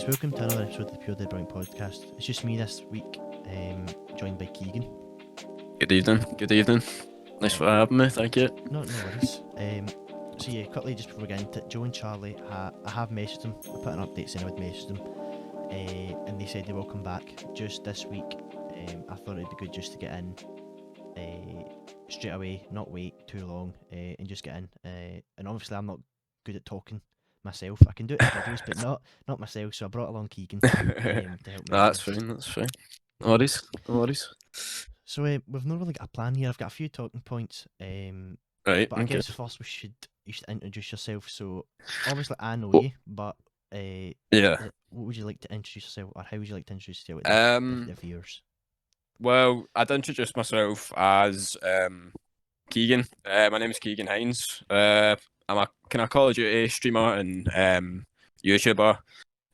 welcome to another episode of the Pure Dead Brilliant podcast. It's just me this week, joined by Keagan. Good evening. Good evening. Nice for having me. Thank you. No worries. So yeah, quickly just before we get into it, Joe and Charlie, I have messaged them. I put an update saying I would message them, and they said they will come back just this week. I thought it'd be good just to get in straight away, not wait too long, and just get in. And obviously I'm not good at talking myself. I can do it in videos, but not myself. So I brought along Keagan to help me. No, that's fine. That's fine. No worries. No worries. So we've not really got a plan here. I've got a few talking points. Right. But I Okay. guess first you should introduce yourself. So obviously I know Well, you, but Yeah. what would you like to introduce yourself, or how would you like to introduce yourself to Um. the viewers? Well, I'd introduce myself as Keagan. My name is Keagan Hynds. I'm a kind of Call of Duty streamer and YouTuber.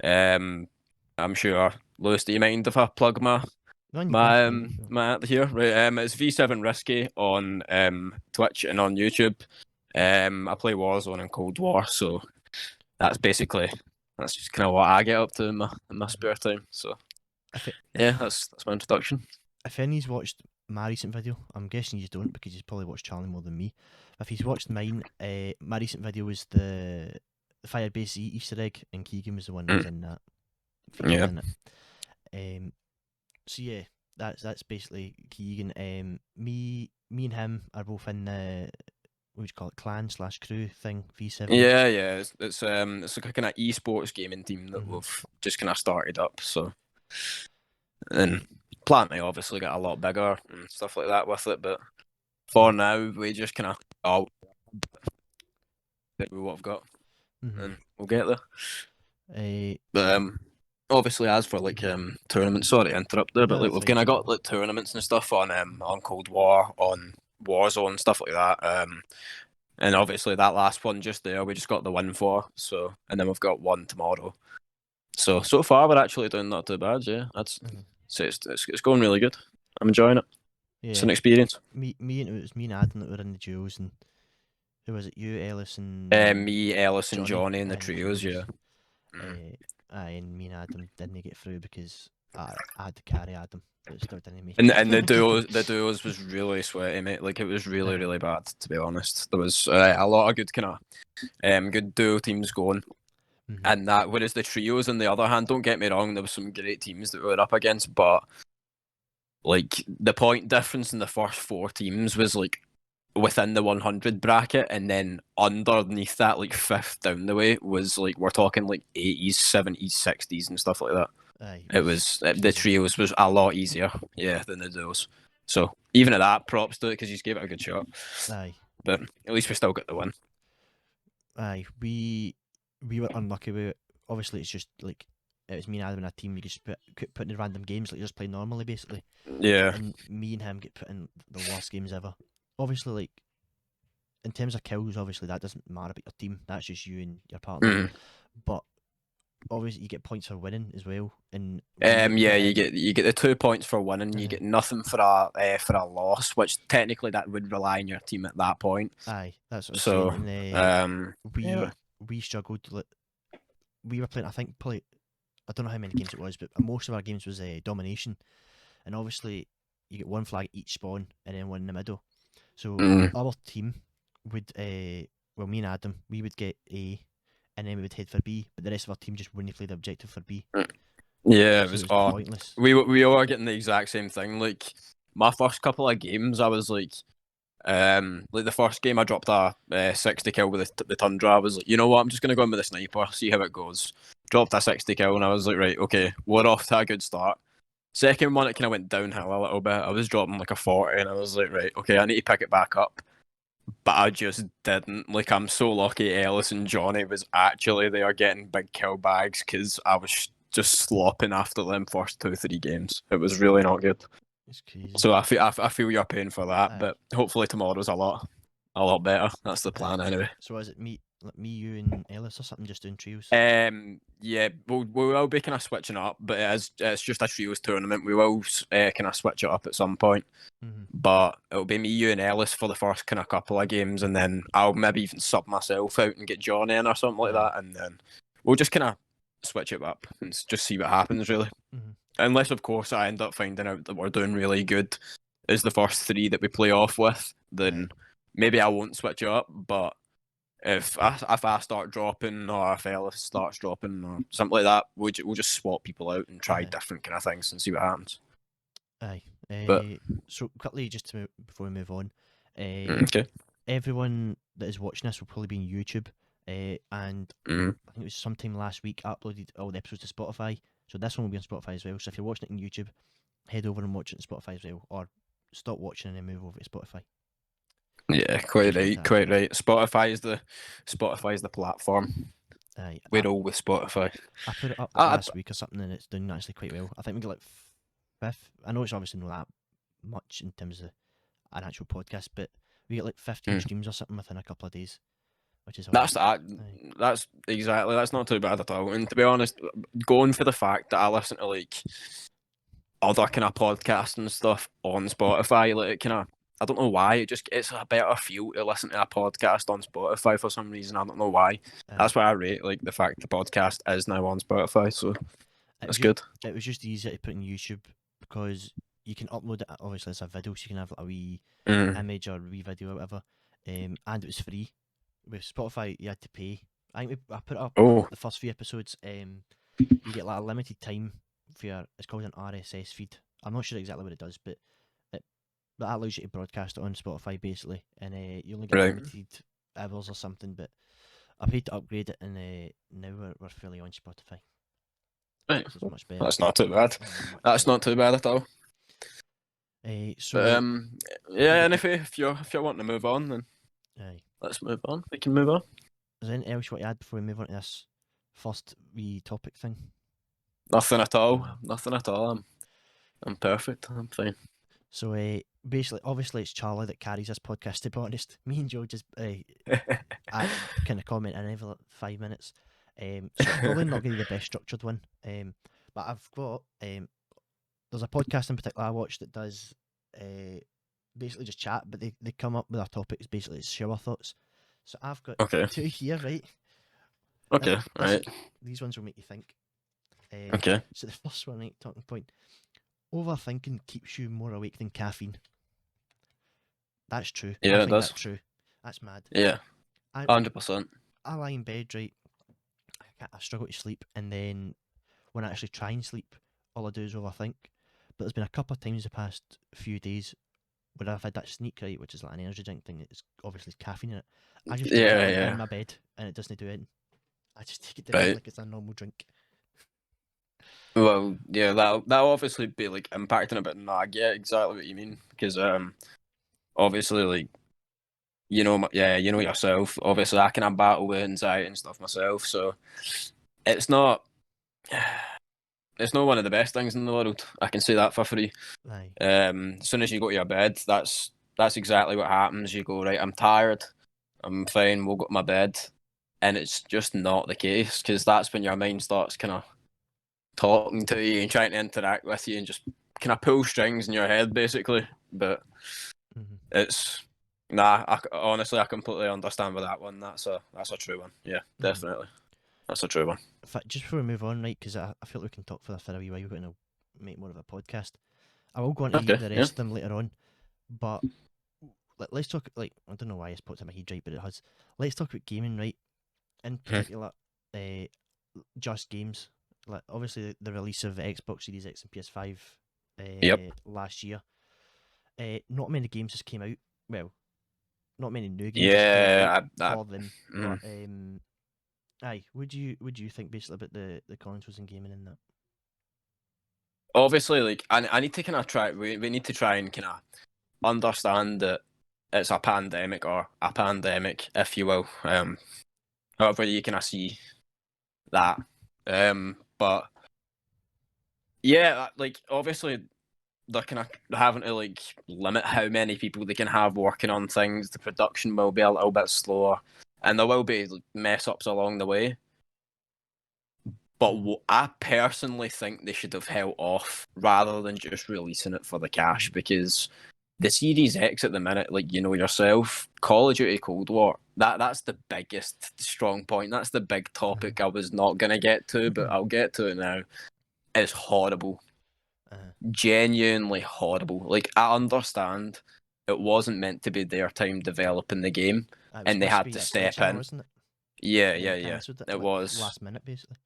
I'm sure Lewis, do you mind if I plug my No, you my can, um my ad here? Right. It's V7 Risky on Twitch and on YouTube. I play Warzone and Cold War, so that's just kind of what I get up to in my spare time. So yeah, that's my introduction. If any's watched my recent video, I'm guessing you don't because he's probably watched Charlie more than me. If he's watched mine, my recent video was the Firebase Easter egg, and Keagan was the one that was in that. Yeah. In it. So yeah, that's basically Keagan. Me and him are both in the what would you call it, clan/crew thing, V7. Yeah. It's like a kind of esports gaming team that we've just kind of started up. So, and plan may obviously get a lot bigger and stuff like that with it, but for now we just kind of with what I've got, and we'll get there. But obviously, as for like tournaments, sorry to interrupt there, but like we've kind of got like tournaments and stuff on Cold War, on Warzone, stuff like that. And obviously that last one just there, we just got the win for. So, and then we've got one tomorrow. So far we're actually doing not too bad. Yeah, so it's going really good. I'm enjoying it. Yeah. It's an experience. It was me and Adam that were in the duos, and who was it? You, Ellis, and me, Ellis, and Johnny in the trios. Yeah. And me and Adam didn't get through because I had to carry Adam. But still didn't make and it. And the duos was really sweaty, mate. Like it was really bad, to be honest. There was a lot of good kind of good duo teams going. And that, whereas the trios, on the other hand, don't get me wrong, there was some great teams that we were up against, but like the point difference in the first four teams was like within the 100 bracket, and then underneath that, like fifth down the way, was like we're talking like 80s, 70s, 60s, and stuff like that. It was the trios was a lot easier, than the duos. So even at that, props to it because you gave it a good shot. But at least we still got the win. We were unlucky with it. Obviously, it's just like it was me and Adam in a team. You just put in random games, like you just play normally, basically. Yeah. And me and him get put in the worst games ever. Obviously, like in terms of kills, obviously that doesn't matter about your team. That's just you and your partner. But obviously, you get points for winning as well. And you get the 2 points for winning. You get nothing for a loss, which technically that would rely on your team at that point. That's what I'm saying. And, we struggled. We were playing, I think, I don't know how many games it was, but most of our games was domination. And obviously, you get one flag at each spawn and then one in the middle. So our team would, me and Adam, we would get A, and then we would head for B, but the rest of our team just wouldn't play the objective for B. Yeah, it was pointless. We all are getting the exact same thing. Like my first couple of games, I was like the first game I dropped a 60 kill with the Tundra. I was like, you know what, I'm just gonna go in with the sniper, see how it goes. Dropped a 60 kill, and I was like, right, okay, we're off to a good start. Second one, it kind of went downhill a little bit. I was dropping like a 40, and I was like, right, okay, I need to pick it back up. But I just didn't. Like, I'm so lucky Ellis and Johnny was actually there getting big kill bags because I was just slopping after them first 2-3 games. It was really not good. It's crazy. So I feel your pain for that, but hopefully tomorrow's a lot better. That's the plan anyway. So is it me, you, and Ellis or something, just doing trios? Yeah, we will be kind of switching up, but it's just a trios tournament. We will kind of switch it up at some point. But it'll be me, you, and Ellis for the first kind of couple of games, and then I'll maybe even sub myself out and get Johnny in or something like that, and then we'll just kind of switch it up and just see what happens, really. Mm-hmm. Unless, of course, I end up finding out that we're doing really good as the first 3 that we play off with, then maybe I won't switch it up. But if I start dropping, or if Ellis starts dropping, or something like that, we'll just swap people out and try different kind of things and see what happens. Aye. But So quickly, just to before we move on, okay. everyone that is watching this will probably be on YouTube, and I think it was sometime last week I uploaded all the episodes to Spotify. So this one will be on Spotify as well. So if you're watching it on YouTube, head over and watch it on Spotify as well, or stop watching and then move over to Spotify. Yeah, quite right. Spotify is the platform. Aye, We're all with Spotify. I put it up last week or something, and it's done actually quite well. I think we got like 5th. I know it's obviously not that much in terms of an actual podcast, but we get like 15 streams or something within a couple of days, which is that's not too bad at all. And to be honest, going for the fact that I listen to like other kind of podcasts and stuff on Spotify, like kind of, I don't know why, it's a better feel to listen to a podcast on Spotify for some reason. I don't know why. That's why I rate like the fact the podcast is now on Spotify, so that's good. It was just easier to put in YouTube because you can upload it obviously as a video, so you can have like a wee image or a wee video or whatever, and it was free. With Spotify you had to pay. I put it up the first few episodes. You get like a limited time for it's called an RSS feed. I'm not sure exactly what it does, but that allows you to broadcast it on Spotify basically, and you only get limited hours or something. But I paid to upgrade it, and now we're fully on Spotify. Right, so it's much better. That's not too bad. That's not too bad at all. So yeah, and if you're wanting to move on, then let's move on. We can move on. Is there anything else you want to add before we move on to this first wee topic thing? Nothing at all. Nothing at all. I'm perfect. I'm fine. So basically, obviously, it's Charlie that carries this podcast. To be honest, me and Joe just I kind of comment in every 5 minutes. So it's probably not going to be the best structured one. But I've got there's a podcast in particular I watch that does basically just chat, but they come up with their topics. Basically, it's shower thoughts. So I've got 2 here, right? Okay, right. These ones will make you think. Okay. So the first one, right, talking point. Overthinking keeps you more awake than caffeine. That's true. Yeah, I think that's true. That's mad. Yeah, 100%. I lie in bed, right? I struggle to sleep, and then when I actually try and sleep, all I do is overthink. But there's been a couple of times the past few days where I've had that sneak, right, which is like an energy drink thing. It's obviously caffeine in it. I just take it in my bed, and it doesn't do anything. I just take it down like it's a normal drink. Well, yeah, that'll obviously be like impacting a bit. No, I get exactly what you mean, because obviously, like, you know yourself. Obviously, I can have battle with anxiety and stuff myself, so it's not one of the best things in the world. I can say that for free. As soon as you go to your bed, that's exactly what happens. You go, right, I'm tired, I'm fine, we'll go to my bed, and it's just not the case, because that's when your mind starts kind of talking to you and trying to interact with you and just kind of pull strings in your head, basically. But it's honestly, I completely understand with that one. That's a true one. Yeah, definitely. That's a true one. In fact, just before we move on, right, because I feel like we can talk for a wee while. We're going to make more of a podcast. I will go on to the rest of them later on, but let's talk. Like, I don't know why it's put in my head, right, but it has. Let's talk about gaming, right? In particular, just games. Like, obviously, the release of Xbox Series X and PS5 last year. Not many games just came out. Well, not many new games for them. But what do you think basically about the consoles and gaming in that? Obviously, like, I need to kind of try. We need to try and kind of understand that it's a pandemic, if you will. However you kind of see that. But yeah, like, obviously they're kind of having to like limit how many people they can have working on things. The production will be a little bit slower, and there will be mess ups along the way. But I personally think they should have held off rather than just releasing it for the cash, because the Series X at the minute, like you know yourself, Call of Duty Cold War. That's the biggest strong point. That's the big topic I was not gonna get to, but I'll get to it now. It's horrible, genuinely horrible. Like I understand it wasn't meant to be their time developing the game, and they had to step in. Wasn't it? Yeah. It was last minute, basically.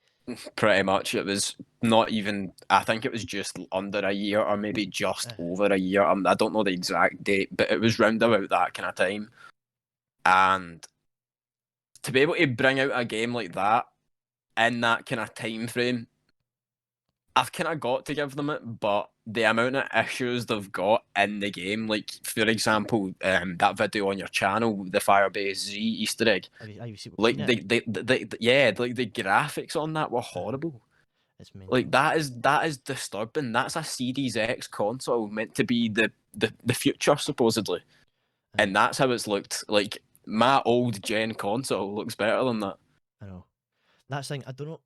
pretty much. It was not even. I think it was just under a year, or maybe just over a year. I don't know the exact date, but it was round about that kind of time. And to be able to bring out a game like that in that kind of time frame, I've kind of got to give them it. But the amount of issues they've got in the game, like for example, that video on your channel, the Firebase Z Easter egg, like the graphics on that were horrible. Like that is disturbing. That's a Series X console meant to be the future supposedly, and that's how it's looked. Like my old gen console looks better than that. I know. That's the thing. I don't know.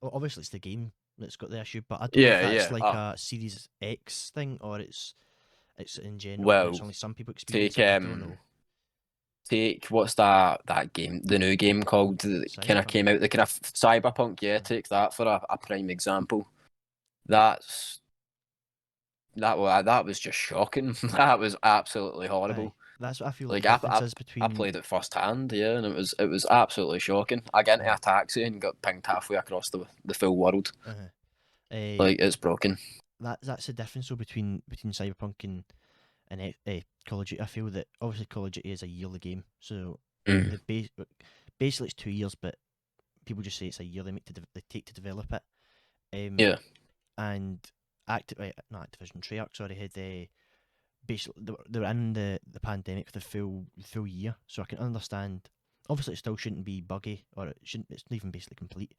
Well, obviously, it's the game that's got the issue, but I don't know if that's a Series X thing or it's in general. Well, it's only some people experience it. I don't know. Take what's that game, the new game called that kind of came out, the kind of Cyberpunk. Yeah, take that for a prime example. That was just shocking. That was absolutely horrible. That's what I feel like. I played it first hand, yeah, and it was absolutely shocking. I got into a taxi and got pinged halfway across the full world. Like it's broken. That's the difference though between Cyberpunk and Call of Duty. I feel that obviously Call of Duty is a yearly game, so basically it's 2 years, but people just say it's a year they take to develop it. And Activision Treyarch, sorry, had basically they were in the pandemic for the full year, so I can understand. Obviously, it still shouldn't be buggy, or it's not even basically complete.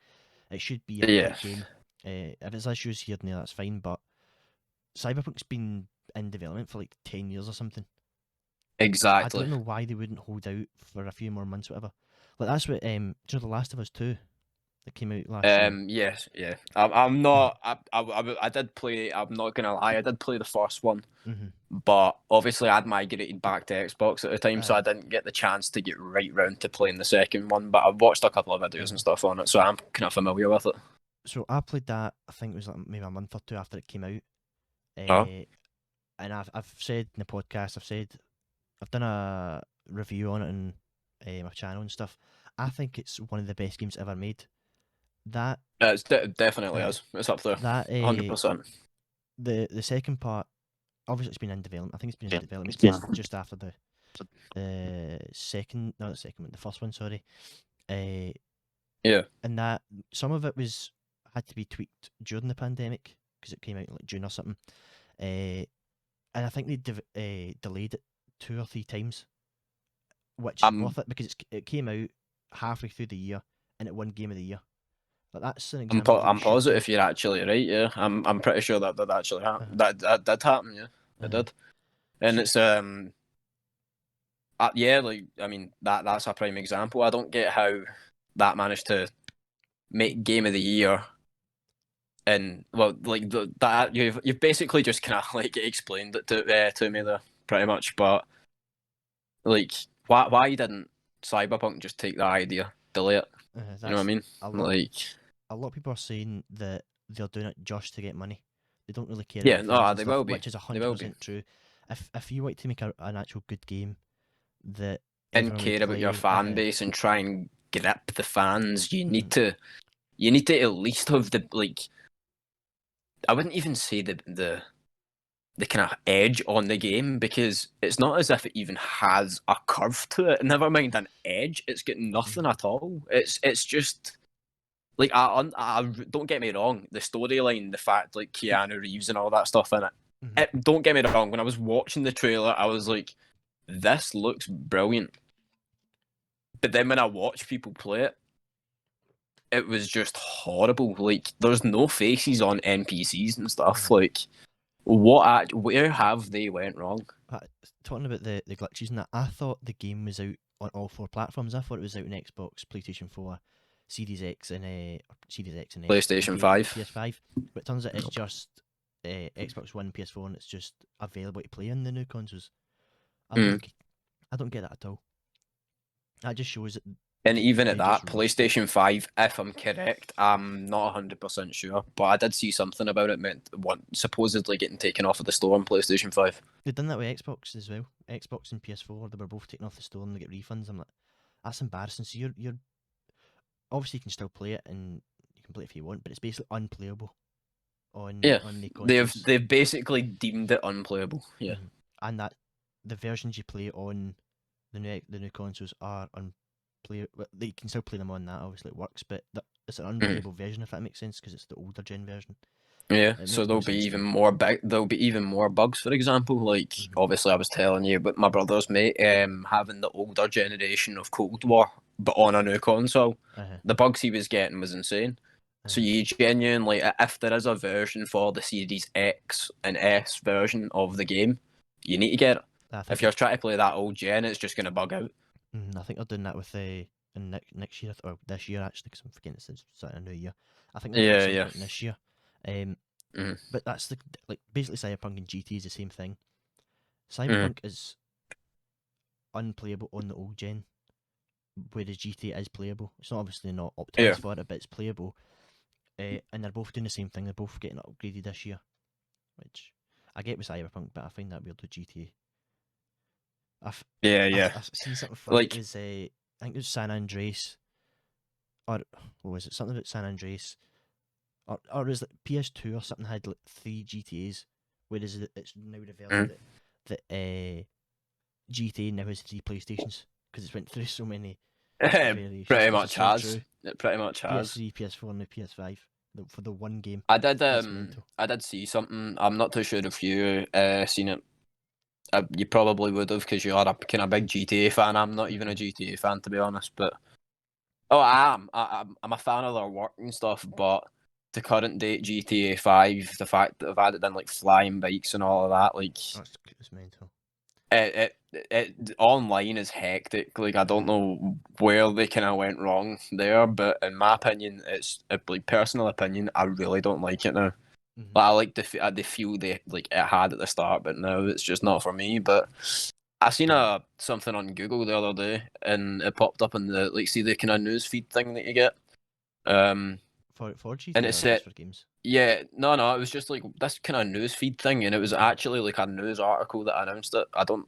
It should be a good game. If there's issues here and there, that's fine. But Cyberpunk's been in development for like 10 years or something. Exactly. I don't know why they wouldn't hold out for a few more months, whatever. Like that's what do you know, The Last of Us 2 that came out last year. Yes, yeah. I'm not. I did play. I'm not gonna lie. I did play the first one, but obviously I'd migrated back to Xbox at the time, so I didn't get the chance to get right round to playing the second one. But I've watched a couple of videos and stuff on it, so I'm kind of familiar with it. So I played that. I think it was like maybe a month or two after it came out. And I've said in the podcast, I've done a review on it on my channel and stuff. I think it's one of the best games ever made. That it definitely is. It's up there. 100%. The second part, obviously, it's been in development. I think it's been in development just after the first one. Sorry. And that some of it had to be tweaked during the pandemic because it came out in like June or something. And I think they delayed it 2 or 3 times, which is worth it because it came out halfway through the year and it won Game of the Year. But that's an example. I'm positive you're actually right. Yeah, I'm pretty sure that did actually happen. That did happen. Yeah, it did. And it's like I mean that's a prime example. I don't get how that managed to make Game of the Year. And well, like that you've basically just kind of like explained it to me there pretty much. But like, why didn't Cyberpunk just take that idea, delay it? You know what I mean? A lot of people are saying that they're doing it just to get money. They don't really care. Yeah, no, they will be. Which is 100% true. If you want to make an actual good game that and care about your fan base and try and grip the fans, you need to at least have the like. I wouldn't even say the kind of edge on the game because it's not as if it even has a curve to it. Never mind an edge; it's got nothing at all. It's just like I don't get me wrong. The storyline, the fact like Keanu Reeves and all that stuff in it. Don't get me wrong. When I was watching the trailer, I was like, "This looks brilliant." But then when I watch people play it, it was just horrible. Like, there's no faces on NPCs and stuff. Like, where have they went wrong? Talking about the glitches and that, I thought the game was out on all 4 platforms. I thought it was out on Xbox, PlayStation 4, Series X, and PlayStation 5. PS5. But it turns out it's just Xbox One, PS4, and it's just available to play on the new consoles. I Mm. I don't get that at all. That just shows that And even at they just that, rushed it. PlayStation 5, if I'm correct, I'm not 100% sure, but I did see something about it meant one supposedly getting taken off of the store on PlayStation 5. They've done that with Xbox as well. Xbox and PS4, they were both taken off the store and they get refunds. I'm like, that's embarrassing. So you're obviously you can still play it and you can play it if you want, but it's basically unplayable Yeah, on the they've consoles. they've basically deemed it unplayable. Yeah. Mhm. And that the versions you play on the new consoles are unplayable. Well, they can still play them on that. Obviously, it works, but it's an Mhm. unplayable version if that makes sense because it's the older gen version. Yeah, It so makes no sense to me. there'll be even more bugs, for example. Like Hmm. obviously I was telling you about my brother's mate having the older generation of Cold War but on a new console. Uh-huh, The bugs he was getting was insane. So uh-huh. you genuinely, if there is a version for the Series X and S version of the game, you need to get it. I think If you're trying to play that old gen, it's just gonna bug out. I think they're doing that with in next year or this year actually because I'm forgetting it's starting a new year. I think they're doing it at Yeah, some yeah. point this year. Um, Mm, but that's like basically Cyberpunk and GT is the same thing. mm, Cyberpunk is unplayable on the old gen, whereas GTA is playable. It's not obviously not yeah. optimized for it, but it's playable. And they're both doing the same thing. They're both getting upgraded this year, which I get with Cyberpunk, but I find that weird with GTA. Yeah, yeah. I've seen something funny. It Like, was I think it was San Andreas, or what was it? Something about San Andreas, or it was like PS2 or something had like 3 GTAs, whereas it's now revealed mm, that GTA now has 3 PlayStations because it's went through so many it variations, pretty which is much so has. true. It pretty much has. PS3, PS4, and now PS5 for the one game. That's mental. I did see something. I'm not too sure if you seen it. You probably would have because you are a kind of big GTA fan. I'm not even a Hmm. GTA fan to be honest, but oh, I am. I'm a fan of their work and stuff, but the current date GTA 5, the fact that they've added in like flying bikes and all of that, like It's mental. it online is hectic. Like I don't Uh-huh. know where they kind of went wrong there, but in my opinion, it's like personal opinion. I really don't like it now. Hmm. Like I like the feel they like it had at the start, but now it's just not for me. But I seen something on Google the other day, and it popped up in the like see the kind of news feed thing that you get. Um, For and GTA it or said just for games? yeah, no, it was just like this kind of news feed thing, and it was Uh-huh. actually like a news article that announced it. I don't,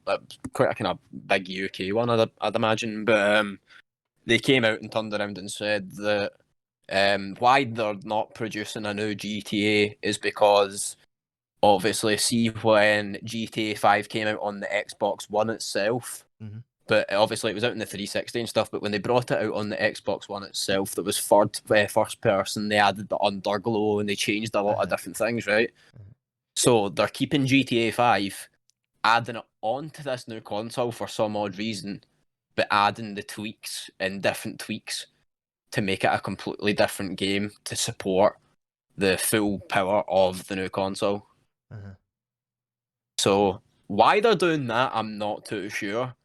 quite a kind of big UK one, I'd imagine, but they came out and turned around and said that why they're not producing a new GTA is because obviously, see when GTA 5 came out on the Xbox One itself, Hmm. but obviously it was out in the 360 and stuff. But when they brought it out on the Xbox One itself, that was first person. They added the underglow and they changed a lot of Uh-huh. different things, right? Uh-huh. So they're keeping GTA 5, adding it onto this new console for some odd reason, but adding the tweaks and different tweaks to make it a completely different game to support the full power of the new console. Uh-huh. So why they're doing that, I'm not too sure.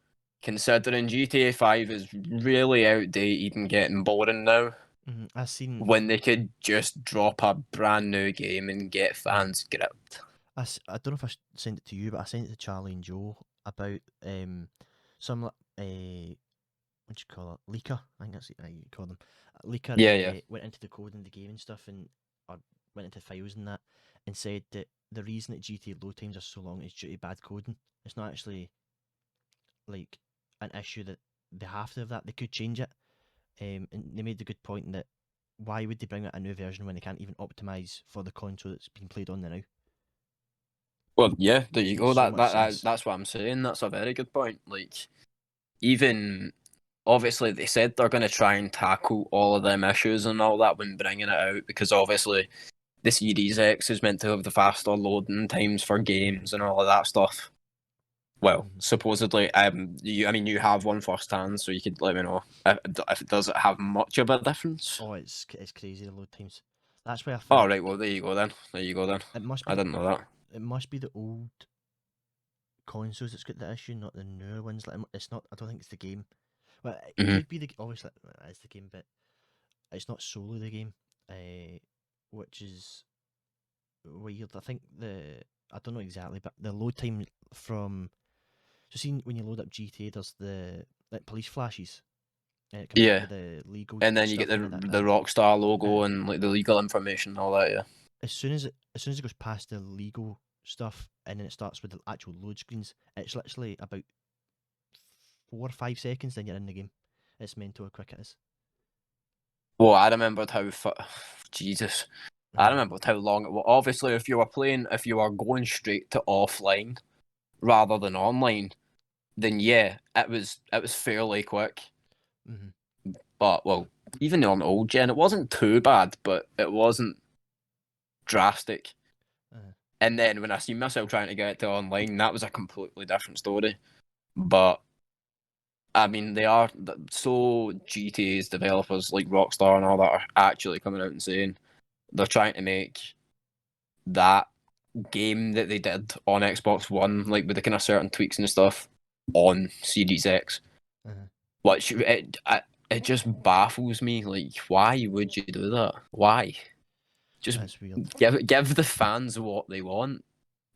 Considering GTA 5 is really outdated and getting boring now, I seen. when they could just drop a brand new game and get fans gripped. I don't know if sent it to you, but I sent it to Charlie and Joe about some what do you call it, leaker. I think that's how you call them. A leaker Yeah, yeah. went into the code in the game and stuff, and or went into files and that, and said that the reason that GTA load times are so long is due to bad coding. It's not actually like an issue that they have to have that. They could change it. And they made the good point that why would they bring out a new version when they can't even optimize for the console that's being played on now? Well, yeah, there you Makes go. so much sense. That's what I'm saying. That's a very good point. Like, even obviously they said they're going to try and tackle all of them issues and all that when bringing it out because obviously the Series X is meant to have the faster loading times for games and all of that stuff. Well, Hmm. supposedly, I mean, you have one firsthand, so you could let me know if it does it have much of a difference. Oh, it's crazy the load times. That's why I Oh, think right, well, there you go then. There you go then. it must I be didn't know that. it must be the old consoles that's got the issue, not the newer ones. Like it's not. I don't think it's the game. Well, it Hmm. could be the obviously it's the game, but it's not solely the game. Which is weird. I think I don't know exactly, but the load time from see when you load up GTA, there's the like police flashes, and it comes up Yeah, with the legal and then you get stuff and the Rockstar logo uh, and like the legal information and all that. Yeah. as soon as it goes past the legal stuff, and then it starts with the actual load screens, it's literally about 4 or 5 seconds, then you're in the game. It's mental how quick it is. Well, I remembered how Jesus. I Uh-huh. remembered how long it was. Obviously, if you were going straight to offline rather than online, then yeah, it was fairly quick. Hmm. But well, even on old gen, it wasn't too bad, but it wasn't drastic. Uh-huh. And then when I see myself trying to get it to online, that was a completely different story. But I mean, they are so GTA's developers like Rockstar and all that are actually coming out and saying they're trying to make that game that they did on Xbox One, like with the kind of certain tweaks and stuff, on Series X. Uh-huh. Which it just baffles me. Like, why would you do that? Why? Just That's weird. give the fans what they want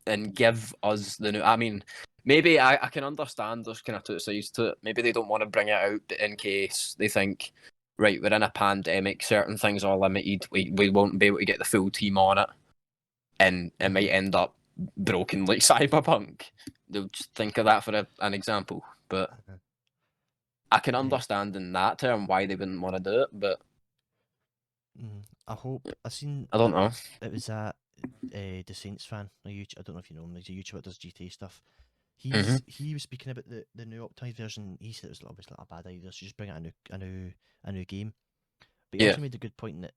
and give us the new. I mean, maybe I can understand there's kind of two sides to it. Maybe they don't want to bring it out in case they think, right, we're in a pandemic, certain things are limited. We won't be able to get the full team on it, and it might end up broken like Cyberpunk. They'll just think of that for an example. But Uh-huh. I can understand in that term why they wouldn't want to do it, but I hope I seen I don't know. it was that the Saints fan. I don't know if you know him. He's a YouTuber that does GTA stuff. Hmm. He was speaking about the new optimized version. He said it was obviously not a bad idea. So just bring out a new game. But he Yeah, also made a good point in that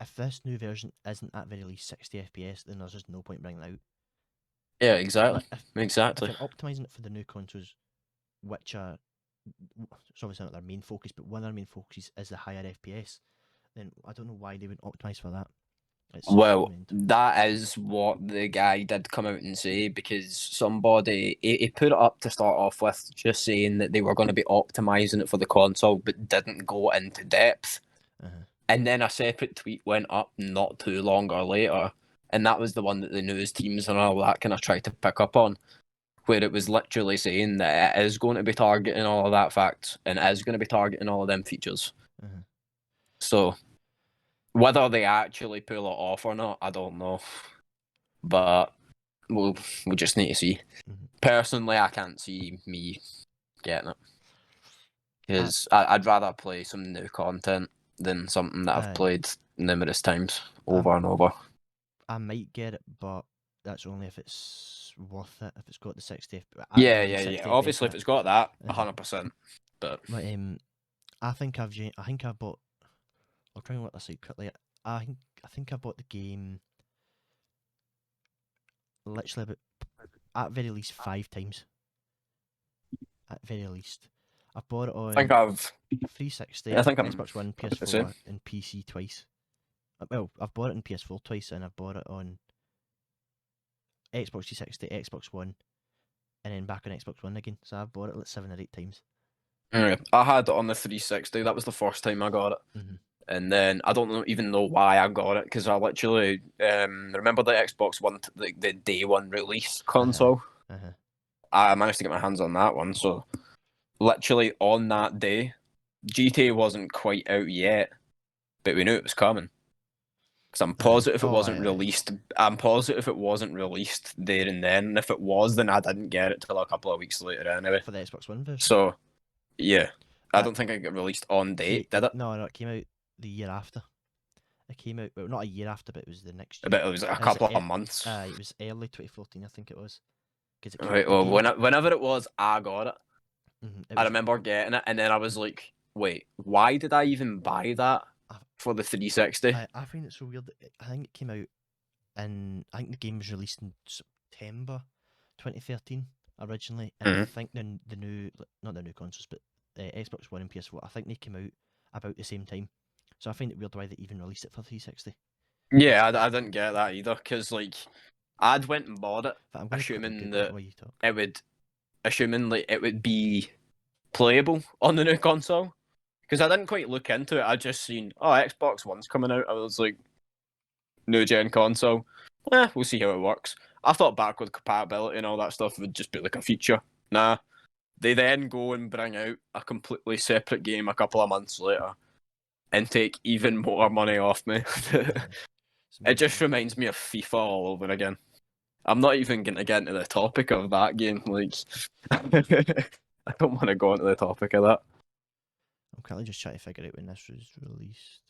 if this new version isn't at very least 60 FPS, then there's just no point bringing it out. yeah, exactly, Like if exactly. they're optimizing it for the new consoles, which are it's obviously not their main focus, but one of their main focuses is the higher FPS, then I don't know why they wouldn't optimize for that. It's just Well, mental. that is what the guy did come out and say because somebody he put it up to start off with, just saying that they were going to be optimizing it for the console, but didn't go into depth. Uh-huh. And then a separate tweet went up not too longer later, and that was the one that the news teams and all that kind of tried to pick up on, where it was literally saying that it is going to be targeting all of that fact and it is going to be targeting all of them features. Uh-huh. So whether they actually pull it off or not, I don't know. But we'll just need to see. Mm-hmm. Personally, I can't see me getting it I, because I'd rather play some new content than something that I've I, played numerous times I, over and over. I might get it, but that's only if it's worth it. If it's got the 60, at Yeah, very yeah, least yeah. 60 FPS Obviously, in if it. it's got that, Uh-huh. 100%. But But I think I've bought. I'll try and work this out quickly. I think I bought the game literally about at very least 5 times. At very least, I've bought it I think on I've, 360, I think I'm Xbox One, about the same. PS4, and PC twice. Well, I've bought it on PS4 twice, and I've bought it on Xbox 360, Xbox One, and then back on Xbox One again. So I've bought it like 7 or 8 times. Yeah, I had it on the 360. That was the first time I got it. Mm-hmm. And then I don't even know why I got it because I literally remember the Xbox One, the day one release Uh-huh. console. Uh-huh. I managed to get my hands on that one. So literally on that day, GTA wasn't quite out yet, but we knew it was coming. Because I'm Uh-huh. positive it Oh, wasn't aye, released. I'm positive it wasn't released there and then. And if it was, then I didn't get it till a couple of weeks later anyway. for the Xbox One version. So yeah, I That don't think it got released on see, date, did it? no, it came out the year after. It came out well, not a year after, but it was the next year. But it was like a It was couple of months. it was early 2014, I think it was, because it came Right. the Well, game. whenever it was, I got it. It I was. remember getting it, and then I was like, "Wait, why did I even buy that I, for the 360?" I find it so weird. I think it came out I think the game was released in September 2013 originally, and I Mhm. think the new not the new consoles, but Xbox One and PS4, I think they came out about the same time. So I find it weird why they even released it for 360. Yeah, It's I didn't get that either because like I'd went and bought it, but I'm going to quickly assuming Google it that while you talk. it would be playable on the new console. Because I didn't quite look into it. I just seen, oh, Xbox One's coming out. I was like, new gen console. We'll see how it works. I thought backward compatibility and all that stuff would just be like a feature. Nah. They then go and bring out a completely separate game a couple of months later and take even more money off me. It just reminds me of FIFA all over again. I'm not even going to get into the topic of that game. Like, I don't want to go into the topic of that. I'm currently just trying to figure out when this was released.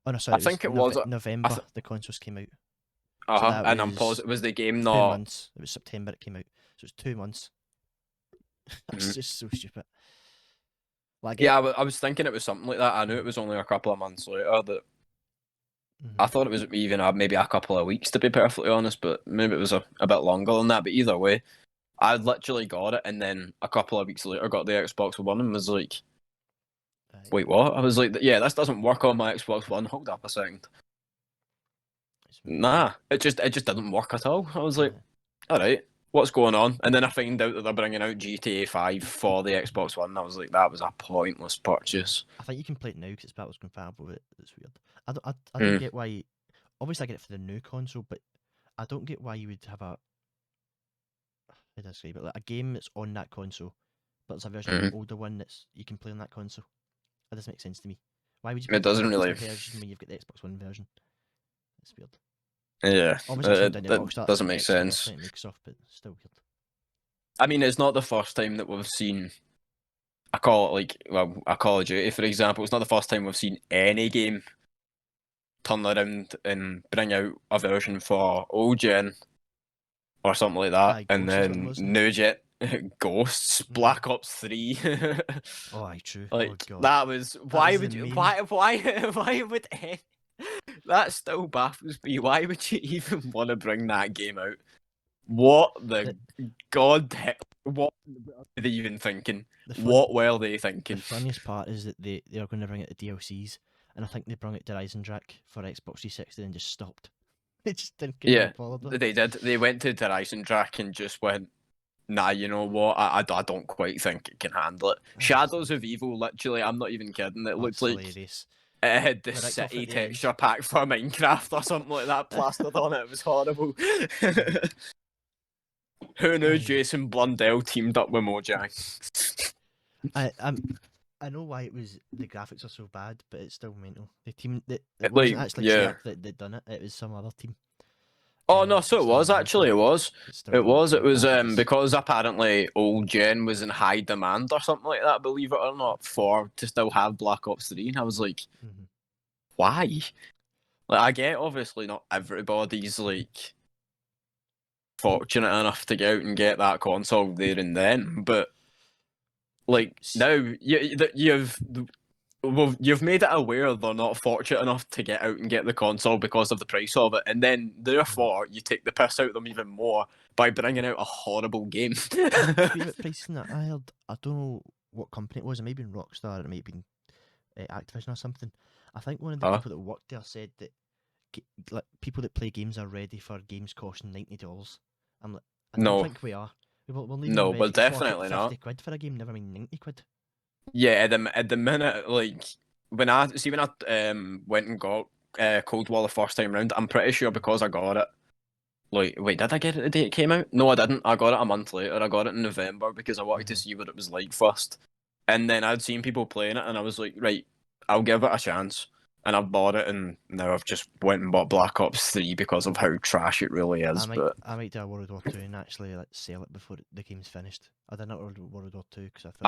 Oh no, sorry, I think it was November. The consoles came out. And I'm positive was the game 2 not. months. It was September it came out, so it's 2 months. That's just so stupid. Like, I was thinking it was something like that. I knew it was only a couple of months later. That I thought it was even maybe a couple of weeks, to be perfectly honest, but maybe it was a bit longer than that. But either way, I literally got it, and then a couple of weeks later got the Xbox One and was like, wait, what? I was like, yeah, this doesn't work on my Xbox One. Hold up a second. Nah, it just didn't work at all. I was like, all right, what's going on? And then I find out that they're bringing out GTA 5 for the Xbox One. And I was like, that was a pointless purchase. I think you can play it now because it's backwards compatible with it. It's weird. I don't get why. Obviously, I get it for the new console, but I don't get why you would have how do I say, but like a game that's on that console, but it's a version of an older one that's you can play on that console. That doesn't make sense to me. Why would you? It doesn't really. Version when you've got the Xbox One version. It's weird. Yeah, that doesn't make sense. Microsoft, but still weird. I mean, it's not the first time that we've seen a Call of Duty, for example. It's not the first time we've seen any game turn around and bring out a version for old gen or something like that, and then new gen. Ghosts, Black Ops 3. Oh, aye, true. Like, oh, God. That was why would you why would that still baffles me. Why would you even want to bring that game out? What the god? What were they even thinking? What were they thinking? The funniest part is that they are going to bring out the DLCs, and I think they brought it to Drac for Xbox 360 and just stopped. They just didn't get they did. They went to Drac and just went, nah, you know what? I don't quite think it can handle it. Shadows of Evil, literally, I'm not even kidding. It looks like hilarious. It had the city texture pack for Minecraft or something like that plastered on it. It was horrible. Who knew Jason Blundell teamed up with Mojang? I know why it was. The graphics are so bad, but it's still mental. The team it wasn't actually Shark that done it. It was some other team. Oh no, so it was actually. It was. It was because apparently old gen was in high demand or something like that. Believe it or not, to still have Black Ops 3, and I was like, why? Like, I get obviously not everybody's like fortunate enough to get out and get that console there and then, but like now you've made it aware they're not fortunate enough to get out and get the console because of the price of it, and then therefore you take the piss out of them even more by bringing out a horrible game. Pricing that, I don't know what company it was. It may have been Rockstar, it may have been Activision or something. I think one of the people that worked there said that like people that play games are ready for games costing $90. I'm like, I don't think we are. We're definitely not. 50 quid for a game, never mind 90 quid. Yeah, at the minute, like when I went and got Cold War the first time round, I'm pretty sure because I got it. Like, wait, did I get it the day it came out? No, I didn't. I got it a month later. I got it in November because I wanted to see what it was like first. And then I'd seen people playing it, and I was like, right, I'll give it a chance. And I bought it, and now I've just went and bought Black Ops 3 because of how trash it really is. I might do a World War 2 and actually sell it before the game's finished. I did not order World War 2 because I thought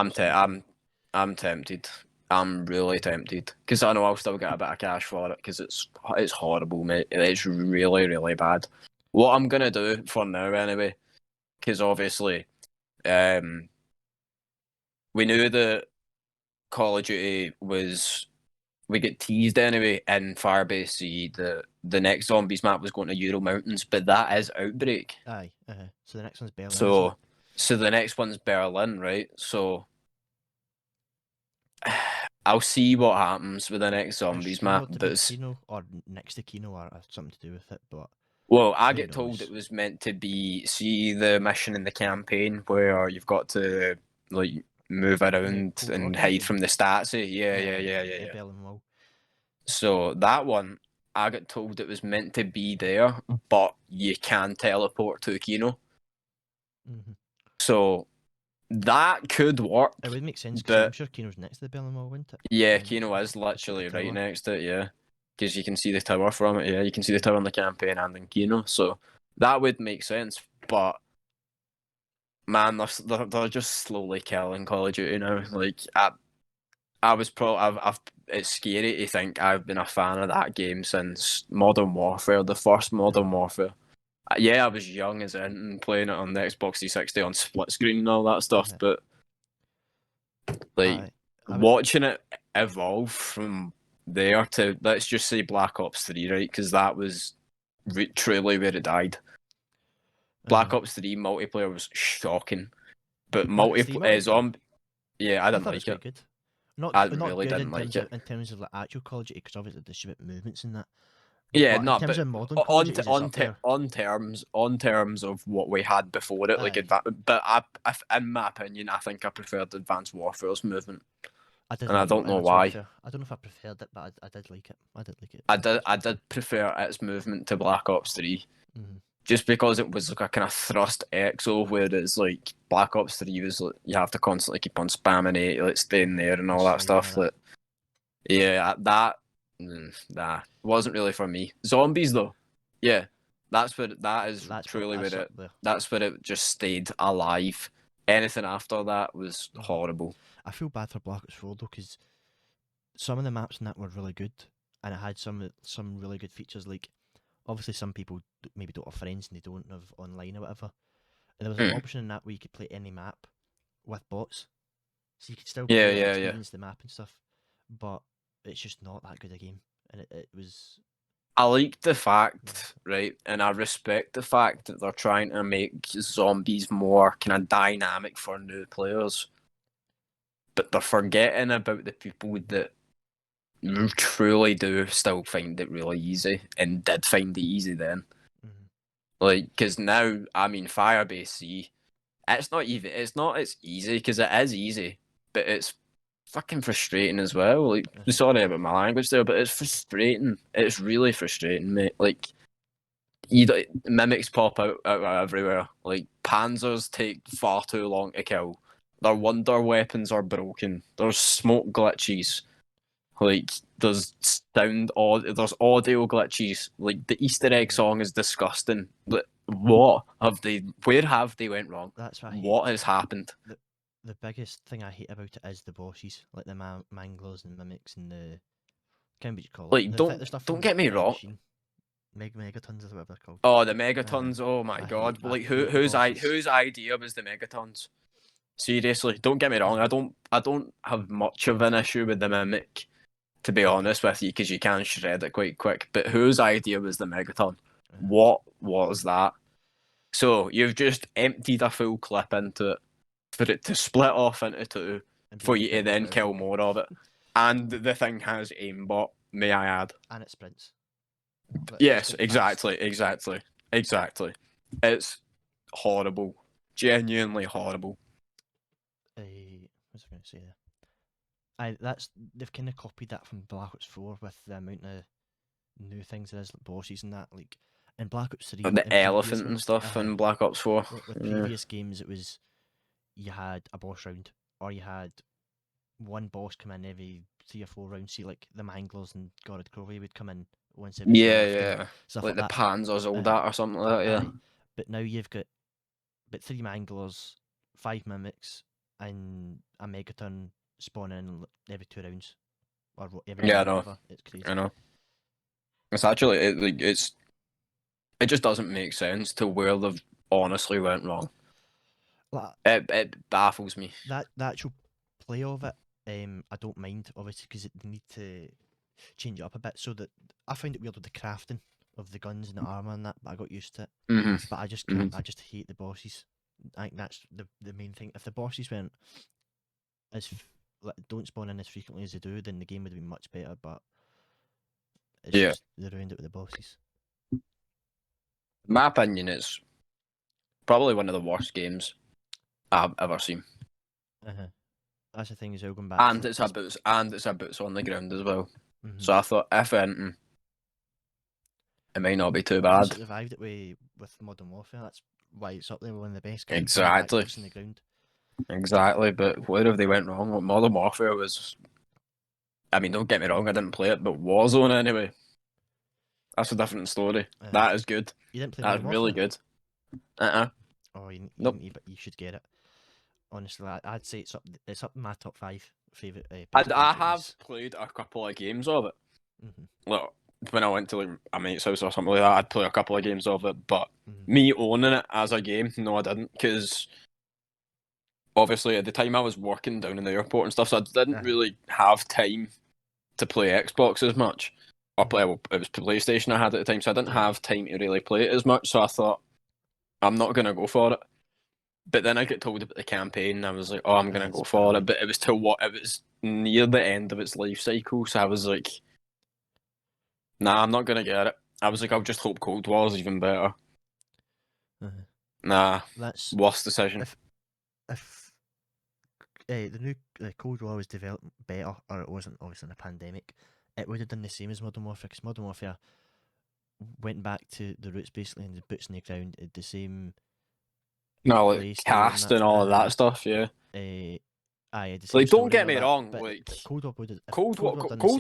I'm tempted. I'm really tempted because I know I'll still get a bit of cash for it because it's horrible, mate. It's really, really bad. What I'm gonna do for now, anyway, because obviously, we knew that Call of Duty was. We get teased anyway in Firebase C the next Zombies map was going to Ural Mountains, but that is Outbreak. Aye. So the next one's Berlin. So the next one's Berlin, right? So I'll see what happens with the next Zombies map. That's Kino or next to Kino or something to do with it, but well, I get told it was meant to be the mission in the campaign where you've got to like move around and hide from the stats. Yeah. Berlin Wall. So that one, I got told it was meant to be there, but you can teleport to Kino. Mm-hmm. So that could work. It would make sense because I'm But sure Kino's next to the Berlin Wall, wouldn't it? yeah, And Kino is the literally right tower. next to it, yeah. Because you can see the tower from it, yeah. You can see the tower in the campaign and in Kino. So that would make sense. But man, they're just slowly killing Call of Duty now. Like I was it's scary to think I've been a fan of that game since Modern Warfare, the first Modern Warfare. Yeah, I was young as in playing it on the Xbox 360 on split screen and all that stuff, but like watching it evolve from there to, let's just say, Black Ops 3, right? Because that was truly where it died. Black Ops 3 multiplayer was shocking, but multiplayer zombie, yeah, I didn't like it. Good. I Not really good didn't like it. in terms of like actual Call of Duty, because obviously there's stupid movements in that. Yeah, But in terms of modern Call of Duty, it's up there. on terms of what we had before it, like but in my opinion, I think I preferred Advanced Warfare's movement. I did, and I don't know why. I don't know if I preferred it, but I did like it. I did prefer its movement to Black Ops 3. Mm-hmm. Just because it was like a kind of thrust exo, where it's like Black Ops 3 was like, you have to constantly keep on spamming it, like staying there and all that stuff. Like, yeah, that wasn't really for me. Zombies though, yeah, that's truly where it just stayed alive. Anything after that was horrible. I feel bad for Black Ops 4 though, because some of the maps in that were really good, and it had some really good features. Like, obviously, some people maybe don't have friends and they don't have online or whatever. And there was an option in that where you could play any map with bots, so you could still play and experience the map and stuff. But it's just not that good a game, and it was. I like the fact, right, and I respect the fact that they're trying to make zombies more kind of dynamic for new players, but they're forgetting about the people that truly do still find it really easy and did find it easy then. Like, because now, I mean, Firebase C, it's not easy, because it is easy, but it's fucking frustrating as well. Like, sorry about my language there, but it's frustrating. It's really frustrating, mate. Like, mimics pop out everywhere. Like, Panzers take far too long to kill. Their wonder weapons are broken. There's smoke glitches. Like, there's audio glitches. Like, the Easter egg song is disgusting. Like, where have they went wrong? That's what what has happened? The biggest thing I hate about it is the bosses, like the manglers and mimics and the, can't be what you call it. Like, don't get me wrong. Megatons or whatever they're called. Oh, the Megatons! Oh my god! Like, whose idea was the Megatons? Seriously, don't get me wrong. I don't have much of an issue with the mimic, to be honest with you, because you can shred it quite quick. But whose idea was the Megaton? What was that? So you've just emptied a full clip into it for it to split off into two, for you to then kill more of it. And the thing has aimbot, may I add? And it sprints. Yes, exactly. It's horrible. Genuinely horrible. What was I going to say there? They've kind of copied that from Black Ops 4 with the amount of new things there is, like bosses and that. Like in Black Ops 3, the elephant and stuff in Black Ops 4. With previous games, it was you had a boss round, or you had one boss come in every 3 or 4 rounds. See, like the Manglers and Gorod Crowley would come in once every stuff like the Panzers, all that, or something like that. Yeah. But now you've got 3 Manglers, 5 mimics, and a Megaton spawn in every 2 rounds, or every I know. It's crazy. I know. It's actually it just doesn't make sense to where they've honestly went wrong. It baffles me. The actual play of it, I don't mind, obviously, because they need to change it up a bit. So that I find it weird with the crafting of the guns and the armor and that, but I got used to it. But I just can't. I just hate the bosses. I think that's the main thing. If the bosses went don't spawn in as frequently as they do, then the game would be much better. But it's just they ruined it with the bosses. In my opinion, it's probably one of the worst games I've ever seen. That's the thing, is going back. And it's a boots on the ground as well. So I thought, if anything, it might not be too Unless bad. it revived it with Modern Warfare, that's why it's up there with one of the best. 'Cause it burned Exactly. actives in the ground. Exactly, but where have they went wrong? Well, Modern Warfare was. I mean, don't get me wrong, I didn't play it, but Warzone anyway. That's a different story. That is good. You didn't play That's Modern really Warfare? good. Uh-uh. Oh, Nope. you should get it. Honestly, I'd say it's up in my top 5 favourite I, best I games at have least. played a couple of games of it. Mm-hmm. Like, when I went to like a mate's house or something like that, I'd play a couple of games of it, but Mm-hmm. me owning it as a game, no, I didn't, because obviously at the time I was working down in the airport and stuff, so I didn't really have time to play Xbox as much. Or play, well, it was PlayStation I had at the time, so I didn't have time to really play it as much, so I thought, I'm not going to go for it. But then I got told about the campaign, and I was like, oh, I'm going to go for it. But it was it was near the end of its life cycle, so I was like, nah, I'm not going to get it. I was like, I'll just hope Cold War's even better. Nah, that's worst decision. If the new Cold War was developed better, or it wasn't obviously in a pandemic, it would have done the same as Modern Warfare, because Modern Warfare went back to the roots basically, and the boots in the ground, the same. No, like cast and all of that stuff, yeah. The same like, don't story get and me all wrong, that, like but Cold War would have, Cold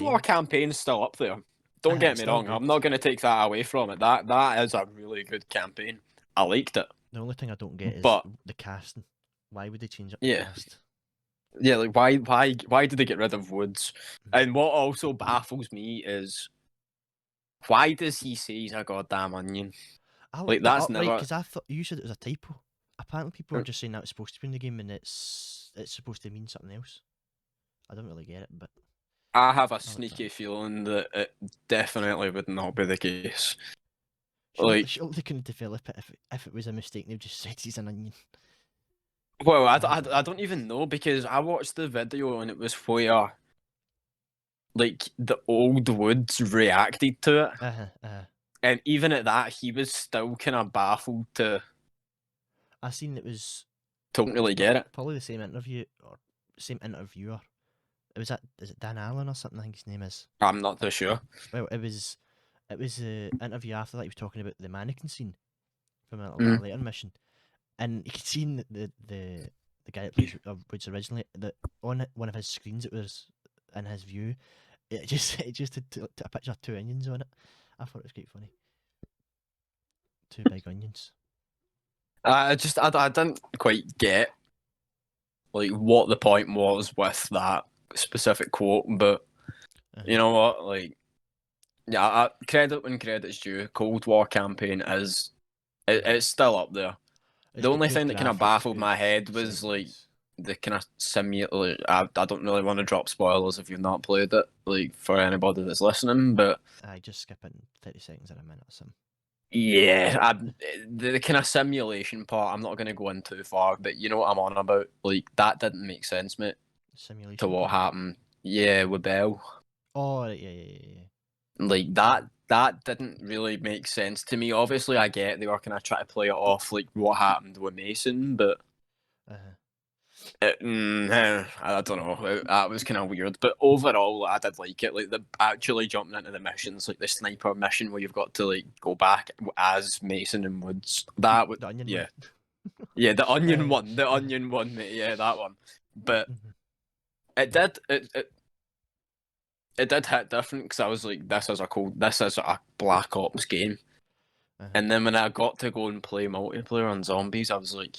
War campaign's still up there. Don't get me wrong, I'm not going to take that away from it. That is a really good campaign. I liked it. The only thing I don't get is the casting. Why would they change up the cast? Yeah, like why did they get rid of Woods? And what also baffles me is, why does he say he's a goddamn onion? Like that's never. Because I thought you said it was a typo. Apparently, people are just saying that it's supposed to be in the game, and it's supposed to mean something else. I don't really get it, but I have a sneaky feeling that it definitely would not be the case. Surely they couldn't develop it if it was a mistake. They just said he's an onion. Well, I don't even know, because I watched the video and it was where like the old Woods reacted to it. And even at that, he was still kind of baffled to. I seen it was. Don't really get it. Probably the same interview or same interviewer. Is it Dan Allen or something? I think his name is. I'm not too sure. Well, it was the interview after that. He was talking about the mannequin scene from a later mission, and you could see the guy that plays Woods originally, that on one of his screens it was in his view. It just had a picture of 2 onions on it. I thought it was quite funny. 2 big onions. I didn't quite get like what the point was with that specific quote, but you know what, like, yeah, credit when credit's due. Cold War campaign is it's still up there. The only thing that kind of baffled my head was like the kind of simulator. I don't really want to drop spoilers if you've not played it, like, for anybody that's listening, but I just skip it in 30 seconds in a minute or something. Yeah, the kind of simulation part, I'm not going to go in too far, but you know what I'm on about. Like, that didn't make sense, mate. Simulation to what happened. Yeah, with Bell. Oh, yeah. Like, that didn't really make sense to me. Obviously, I get they were kind of trying to play it off, like, what happened with Mason, but I don't know. That was kind of weird. But overall, I did like it. Like, the actually jumping into the missions, like the sniper mission where you've got to like go back as Mason and Woods. That would, yeah, yeah, the onion one, mate. Yeah, that one. But it did hit different, because I was like, this is a Black Ops game. And then when I got to go and play multiplayer on zombies, I was like,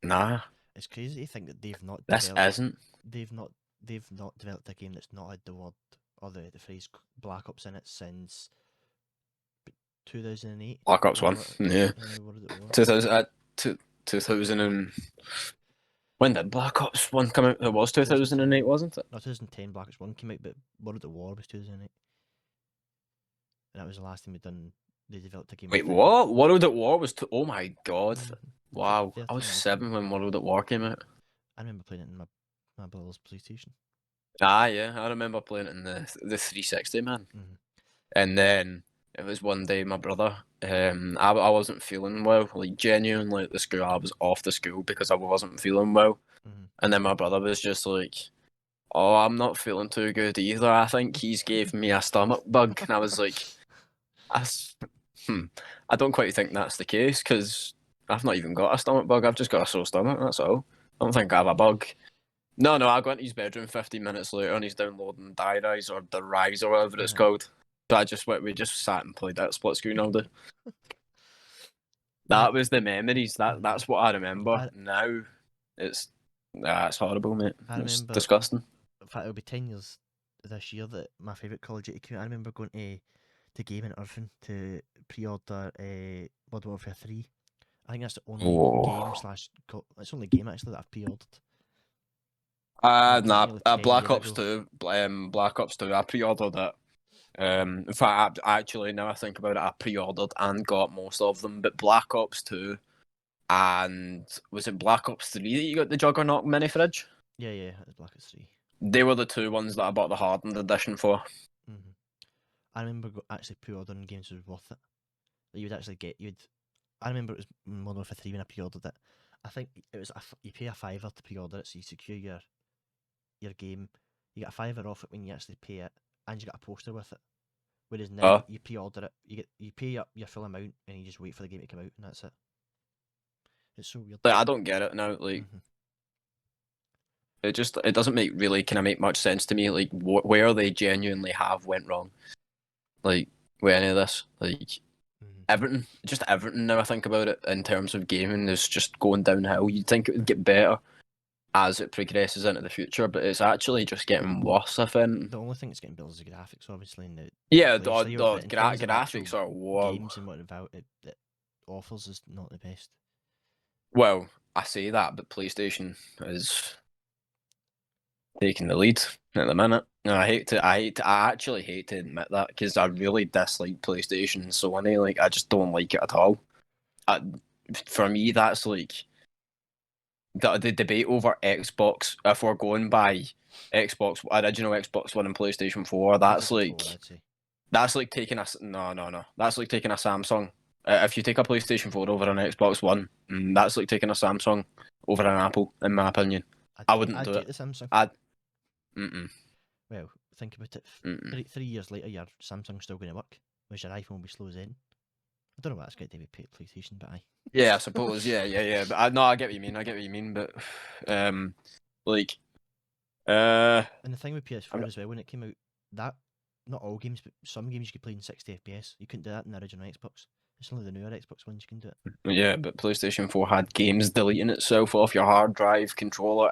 nah. It's crazy to think that they've not. They've not developed a game that's not had the word or the phrase Black Ops in it since 2008. Black Ops 1, yeah. 2000 and... When did Black Ops 1 come out? It was 2008, wasn't it? No, 2010 Black Ops 1 came out, but World at War was 2008. And that was the last time they developed a game. Wait, what? World at War was... Oh my god. Wow. I was 7 when World at War came out. I remember playing it in my brother's PlayStation. Ah, yeah. I remember playing it in the 360, man. And then it was one day my brother... I wasn't feeling well. Like, genuinely, at the school, I was off the school because I wasn't feeling well. And then my brother was just like, oh, I'm not feeling too good either. I think he's gave me a stomach bug. And I was like, I don't quite think that's the case because I've not even got a stomach bug. I've just got a sore stomach. That's all. I don't think I have a bug. No, I go into his bedroom 15 minutes later and he's downloading Die Rise or The Rise or whatever it's called. So we just sat and played that split screen all day. That was the memories. That's what I remember. Now it's horrible, mate. It's disgusting. In fact, it'll be 10 years this year that my favourite Call of Duty came out. I remember going to Game and Irvine to pre-order Modern Warfare 3. I think that's the only game it's the only game actually that I've pre-ordered. Black Ops 2. Black Ops 2. I pre-ordered it. In fact, actually, now I think about it, I pre-ordered and got most of them. But Black Ops 2 and was it Black Ops 3 that you got the Juggernaut mini fridge? Yeah, it was Black Ops 3. They were the two ones that I bought the hardened edition for. Mm-hmm. I remember actually pre-ordering games was worth it. That you would actually get. I remember it was Modern Warfare 3 when I pre-ordered it. I think it was you pay a £5 to pre-order it, so you secure your game. You get a £5 off it when you actually pay it, and you get a poster with it. Whereas now you pre-order it, you pay up your full amount, and you just wait for the game to come out, and that's it. It's so weird. Like, I don't get it now. Like, it doesn't make much sense to me. Like, where they genuinely have went wrong, like with any of this, like everything now I think about it in terms of gaming is just going downhill. You'd think it would get better as it progresses into the future, but it's actually just getting worse, I think. The only thing that's getting better is the graphics, obviously. And the graphics are wow. Games and what it offers is not the best. Well, I say that, but PlayStation is taking the lead at the minute. I actually hate to admit that because I really dislike PlayStation and Sony. Like, I just don't like it at all. For me, that's like the debate over Xbox. If we're going by Xbox, original Xbox One and PlayStation 4, that's like taking a That's like taking a Samsung. If you take a PlayStation 4 over an Xbox One, that's like taking a Samsung over an Apple, in my opinion. I wouldn't do it. The Samsung. Well, think about it. 3 years later, your Samsung's still going to work, whereas your iPhone will be slow as in. I don't know what that's going to do with PlayStation, but aye. Yeah, I suppose. Yeah. But I get what you mean. But like, and the thing with PS4 as well, when it came out, that not all games, but some games you could play in 60 FPS. You couldn't do that in the original Xbox. It's only the newer Xbox ones you can do it. Yeah, but PlayStation 4 had games deleting itself off your hard drive, controller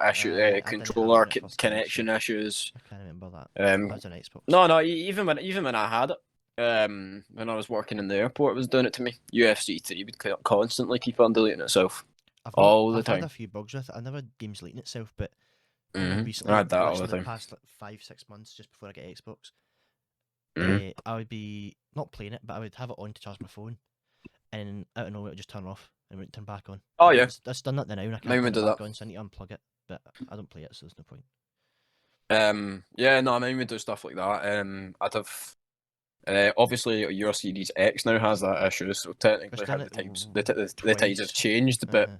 connection issues. I can't remember that. That was an Xbox. No. Even when I had it, when I was working in the airport, it was doing it to me. UFC 3 would constantly keep on deleting itself all the time. I've had a few bugs with it. I never had games deleting itself, but recently, I had that all the time. The past 5-6 months, just before I get Xbox, I would be not playing it, but I would have it on to charge my phone, and out of nowhere it would just turn off and it would turn back on. Oh yeah, that's done that now, and I can't turn it back on, so I need to unplug it. But I don't play it, so there's no point. I would do stuff like that. I'd have. Obviously, your Series X now has that issue, so technically the times have changed, but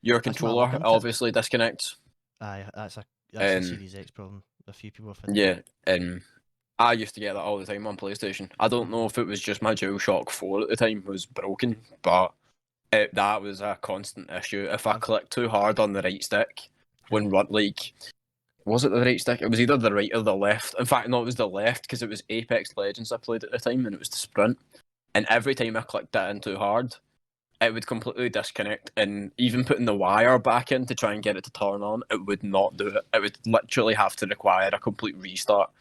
your controller obviously disconnects. Aye, that's a Series X problem. A few people have had. Yeah, I used to get that all the time on PlayStation. I don't know if it was just my DualShock 4 at the time was broken, but that was a constant issue. If I clicked too hard on the right stick, was it the right stick? It was either the right or the left. In fact, no, it was the left because it was Apex Legends I played at the time and it was the sprint. And every time I clicked that in too hard, it would completely disconnect. And even putting the wire back in to try and get it to turn on, it would not do it. It would literally have to require a complete restart.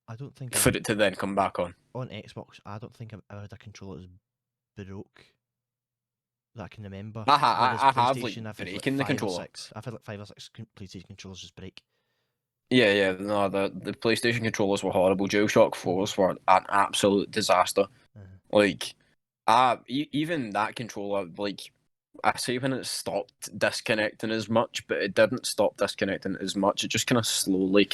I don't think for it to then come back on. On Xbox, I don't think I've ever had a controller that's broke that I can remember. I have like breaking the controller. I've had like 5 or 6 PlayStation controllers just break. Yeah. No, the PlayStation controllers were horrible. DualShock 4s were an absolute disaster. Like, even that controller, like, I say when it stopped disconnecting as much, but it didn't stop disconnecting as much. It just kind of slowly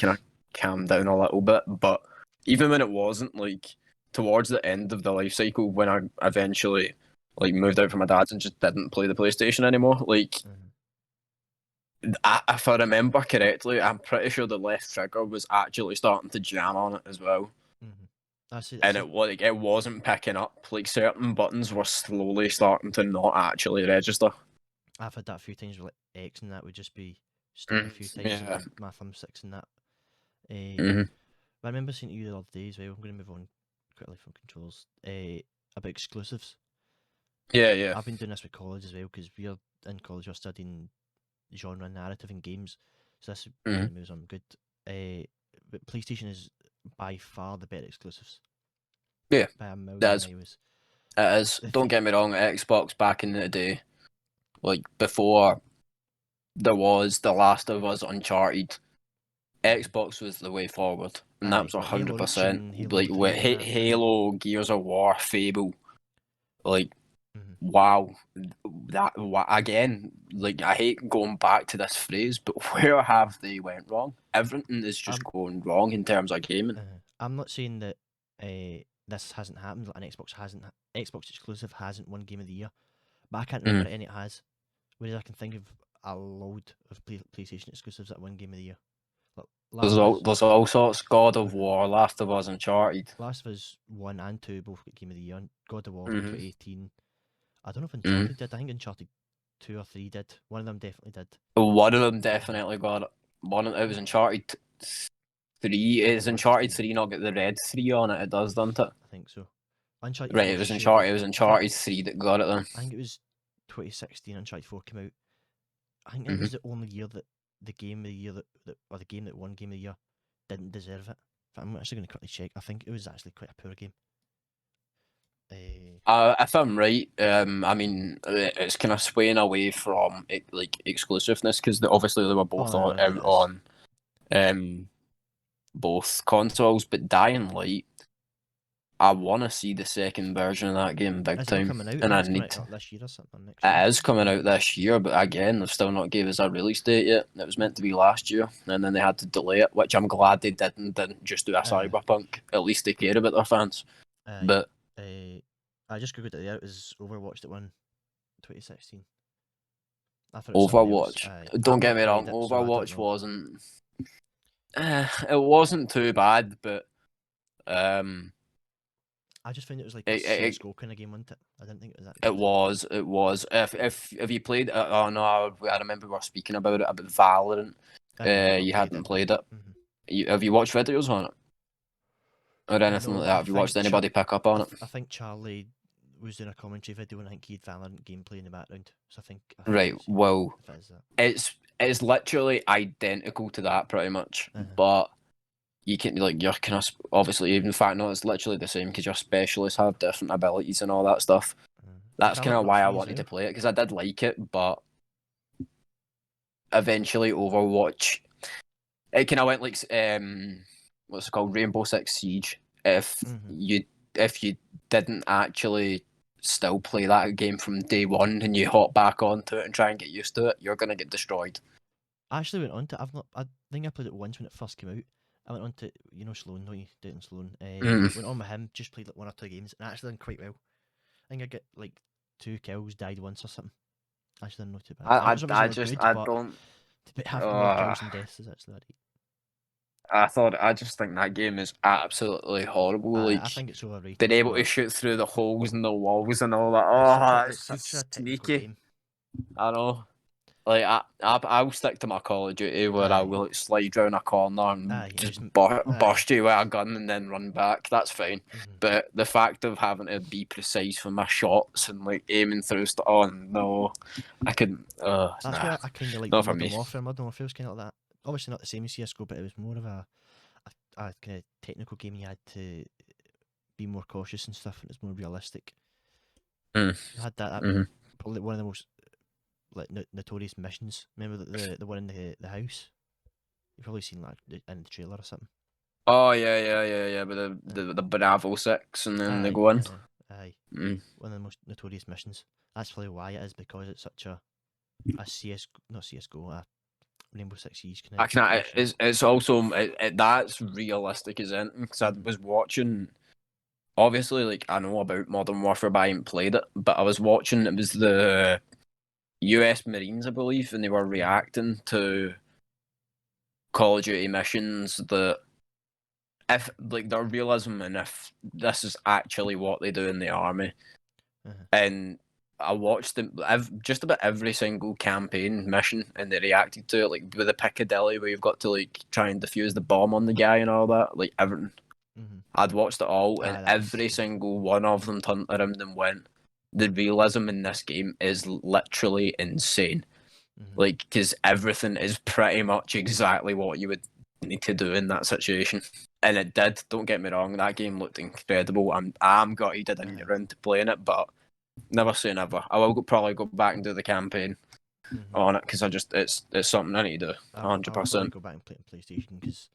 calmed down a little bit. But even when it wasn't, like, towards the end of the life cycle, when I eventually like moved out from my dad's and just didn't play the PlayStation anymore, like. If I remember correctly, I'm pretty sure the left trigger was actually starting to jam on it as well. and it wasn't picking up. Like certain buttons were slowly starting to not actually register. I've had that a few times with like X, and that would just be stuck a few times, Yeah. and my thumbsticks and that. Mm-hmm. But I remember saying to you the other day as well. I'm going to move on quickly from controls. About exclusives. Yeah. I've been doing this with college as well, because we're in college. We're studying genre narrative in games, so this kind of moves on good. But PlayStation is by far the better exclusives. Yeah, by a million that's miles. it is. Don't get me wrong. Xbox back in the day, like before there was The Last of Us, Uncharted, Xbox was the way forward, and that was Like Halo 100%. Reaching, Halo Like 3 with and that. Halo, Gears of War, Fable, like wow, again. Like I hate going back to this phrase, but where have they went wrong? Everything is just going wrong in terms of gaming. I'm not saying that this hasn't happened. Like an Xbox exclusive hasn't won Game of the Year, but I can't remember any it has. Whereas I can think of a load of PlayStation exclusives that won Game of the Year. There's all sorts. God of War, Last of Us, Uncharted. Last of Us 1 and 2 both got Game of the Year. God of War 2018. I don't know if Uncharted did. I think Uncharted 2 or 3 did. One of them definitely did. One of them definitely got it. It was Uncharted 3. Is Uncharted 3 not got the red 3 on it? It does, doesn't it? I think so. Uncharted Right, 4 it was Uncharted 3 that got it then. I think it was 2016 Uncharted 4 came out. I think it was the only year that the game of the year or the game that won Game of the Year didn't deserve it. I'm actually going to quickly check. I think it was actually quite a poor game. If I'm right, I mean it's kind of swaying away from like exclusiveness because obviously they were both on both consoles. But Dying Light, I want to see the second version of that game big time. Coming out? And I need need this year or something next year. It is coming out this year, but again, they've still not gave us a release date yet. It was meant to be last year, and then they had to delay it, which I'm glad they didn't just do a Cyberpunk. At least they care about their fans. But I just googled it there. It was Overwatch that won 2016. Overwatch. Don't get me wrong. Overwatch wasn't. It wasn't too bad, but I just found it was like a CS:GO kind of game, wasn't it? I didn't think it was that. It was. If you played, oh no, I remember we were speaking about Valorant. You hadn't played it. Have you watched videos on it or anything like that? Have you watched anybody pick up on it? I think Charlie was doing a commentary video, and I think he had Valorant gameplay in the background. So I think right. Well, it's literally identical to that pretty much, but you can you're kind of obviously even in fact no, it's literally the same because your specialists have different abilities and all that stuff. That's kind of why I wanted to play it because I did like it, but eventually Overwatch, it kind of went like what's it called, Rainbow Six Siege. If you didn't actually still play that game from day one and you hop back onto it and try and get used to it, you're gonna get destroyed. I actually went on to I think I played it once when it first came out. I went on to Sloan, no, you did it Sloan. Went on with him, just played like 1 or 2 games, and actually done quite well. I think I get like 2 kills, died once or something. Actually, not too bad. I don't. Having more kills and deaths is actually that. I just think that game is absolutely horrible. I think it's overrated. Being able to shoot through the holes in the walls and all that. It's such a sneaky game. I know. Like I'll stick to my Call of Duty where I will slide round a corner and just burst you with a gun and then run back. That's fine. But the fact of having to be precise for my shots and like aiming through stuff, oh no, I couldn't. That's why I kind of like Modern Warfare. Modern Warfare was kind of like that. Obviously not the same as CS:GO, but it was more of a kind of technical game. You had to be more cautious and stuff, and it's more realistic. You had that probably one of the most like notorious missions. Remember the one in the house? You've probably seen that in the trailer or something. Oh yeah. But the Bravo 6 and then they go in. One of the most notorious missions. That's probably why it is, because it's such a CS:GO, a Rainbow Six Siege kind of. It's also that's realistic as anything because I was watching. Obviously, like I know about Modern Warfare, but I haven't played it. But I was watching. It was the US Marines, I believe, and they were reacting to Call of Duty missions that if like their realism and if this is actually what they do in the army. And I watched them just about every single campaign mission, and they reacted to it, like with the Piccadilly where you've got to like try and defuse the bomb on the guy and all that, like everything. I'd watched it all, and every single one of them turned around and went, the realism in this game is literally insane. Like, because everything is pretty much exactly what you would need to do in that situation. And it did, don't get me wrong, that game looked incredible. I'm gutted I didn't get around to playing it, but never say never. I will probably go back and do the campaign on it, because it's something I need to do, 100%. I'll go back and play it on PlayStation, because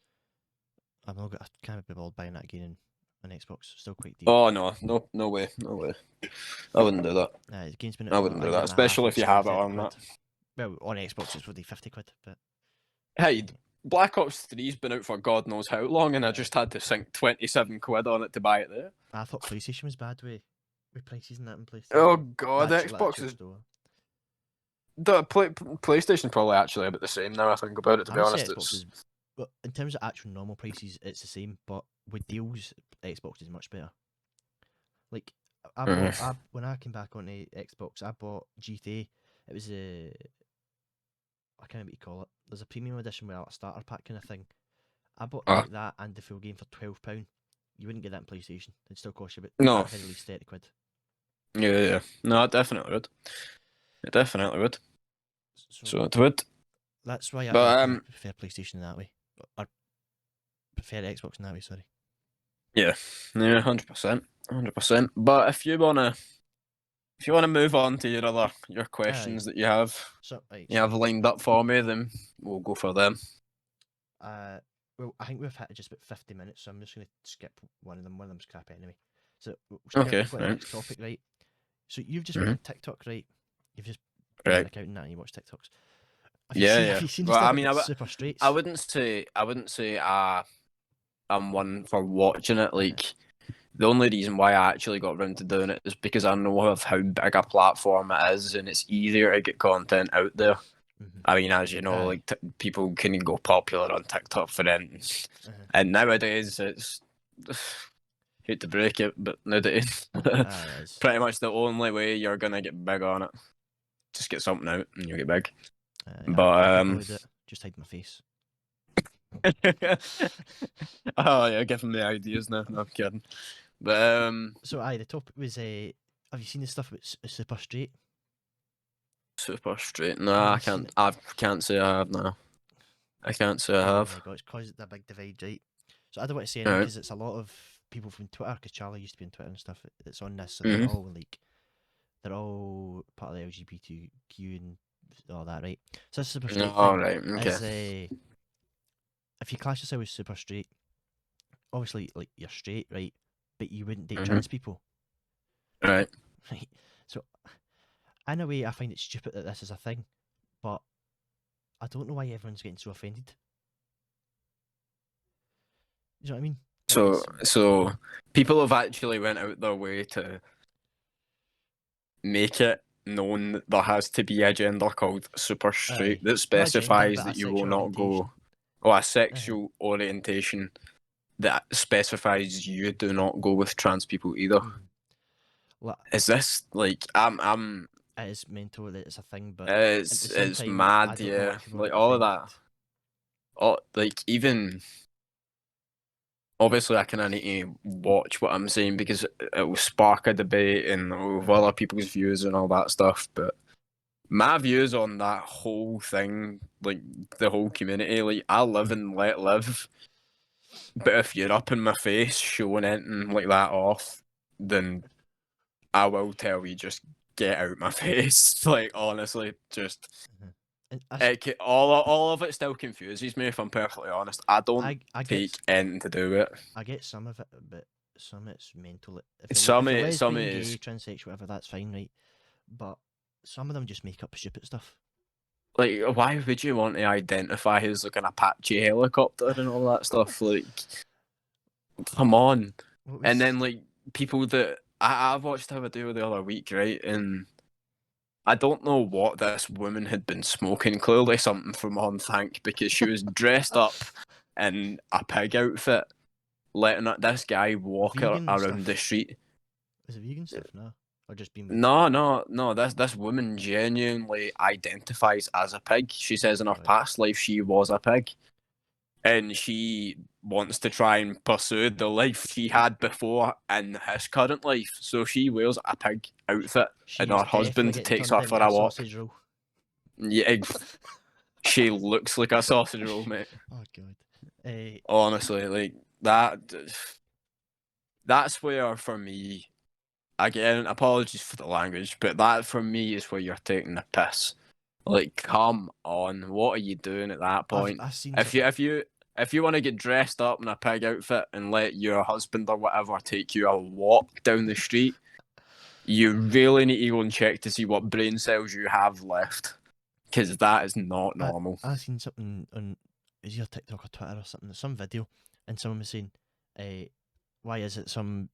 I can't be bothered buying that game on Xbox. It's still quite deep. Oh no way. I wouldn't do that. The game's been I wouldn't do that, especially if you have it on that. Well, on Xbox it's really £50, but hey, Black Ops 3's been out for God knows how long, and I just had to sink £27 on it to buy it there. I thought PlayStation was bad with prices and that in PlayStation. Oh god, Xbox is... The PlayStation's probably actually about the same now, I think about it, to be honest. Well, in terms of actual normal prices, it's the same, but with deals, Xbox is much better. Like, when I came back on the Xbox, I bought GTA. It was I can't remember what you call it. There's a premium edition with a starter pack kind of thing. I bought like that and the full game for £12. You wouldn't get that in PlayStation. It'd still cost you about at least £30. Yeah. No, it definitely would. So it would. That's why I prefer PlayStation in that way. Or prefer Xbox in that way, sorry. Yeah, 100%. But if you wanna move on to your questions that you have, have lined up for me, then we'll go for them. Well, I think we've hit just about 50 minutes, so I'm just going to skip one of them. One of them's crap anyway. So we've got the next topic, right? So you've just been on TikTok, right? You've just been an account and you watch TikToks. Have you seen Super Straights? I wouldn't say I'm one for watching it. Like, the only reason why I actually got around to doing it is because I know of how big a platform it is, and it's easier to get content out there. I mean, as you know, like people can go popular on TikTok for instance, and nowadays it's hate to break it, but nowadays pretty much the only way you're gonna get big on it. Just get something out and you'll get big. But just hide my face. Oh yeah, give them the ideas now. No, I'm kidding. But so the topic was have you seen the stuff about Super Straight? Super Straight? No, I can't. I can't say I have. No, I can't say I have. Oh my god, it's caused a big divide, right? So I don't want to say anything because it's a lot of people from Twitter. Because Charlie used to be on Twitter and stuff. It's on this, and they're all part of the LGBTQ and all that, right? So that's Super Straight. Right, okay. If you class yourself as Super Straight, obviously, like, you're straight, right? But you wouldn't date trans people, right? Right. So, in a way, I find it stupid that this is a thing, but I don't know why everyone's getting so offended. You know what I mean? So people have actually went out their way to make it known that there has to be a gender called Super Straight that specifies that you will not go, or a sexual orientation that specifies you do not go with trans people either. Well, is this like I'm? It is mental that it's a thing, but it's mad, yeah. Like all of that. Oh, like even. Obviously, I kind of need to watch what I'm saying because it will spark a debate and with other people's views and all that stuff. But my views on that whole thing, like the whole community, like I live and let live. But if you're up in my face showing anything like that off, then I will tell you just get out my face. Like honestly, just. All of it still confuses me, if I'm perfectly honest. I don't take anything to do with it. I get some of it, but some it's mental. Some gay, is transsexual, whatever, that's fine, right? But some of them just make up stupid stuff. Like, why would you want to identify as like an Apache helicopter and all that stuff? Like, come on. And then like people that I watched a video the other week, right? And I don't know what this woman had been smoking. Clearly something from On Thank, because she was dressed up in a pig outfit letting this guy walk Vegan around stuff. the street. Is it vegan stuff? No, or just being. No. This woman genuinely identifies as a pig. She says in her Right. past life she was a pig, and she wants to try and pursue the life she had before in his current life. So she wears a pig outfit, and her husband takes her for a walk. Sausage roll. Yeah, she looks like a sausage roll, mate. Oh god. Honestly, like that. That's where, for me, again, apologies for the language, but that for me is where you're taking the piss. Like, come on, what are you doing at that point? I've seen If you want to get dressed up in a pig outfit and let your husband or whatever take you a walk down the street, you really need to go and check to see what brain cells you have left, because that is not normal. I seen something on your TikTok or Twitter or something, some video, and someone was saying, why is it some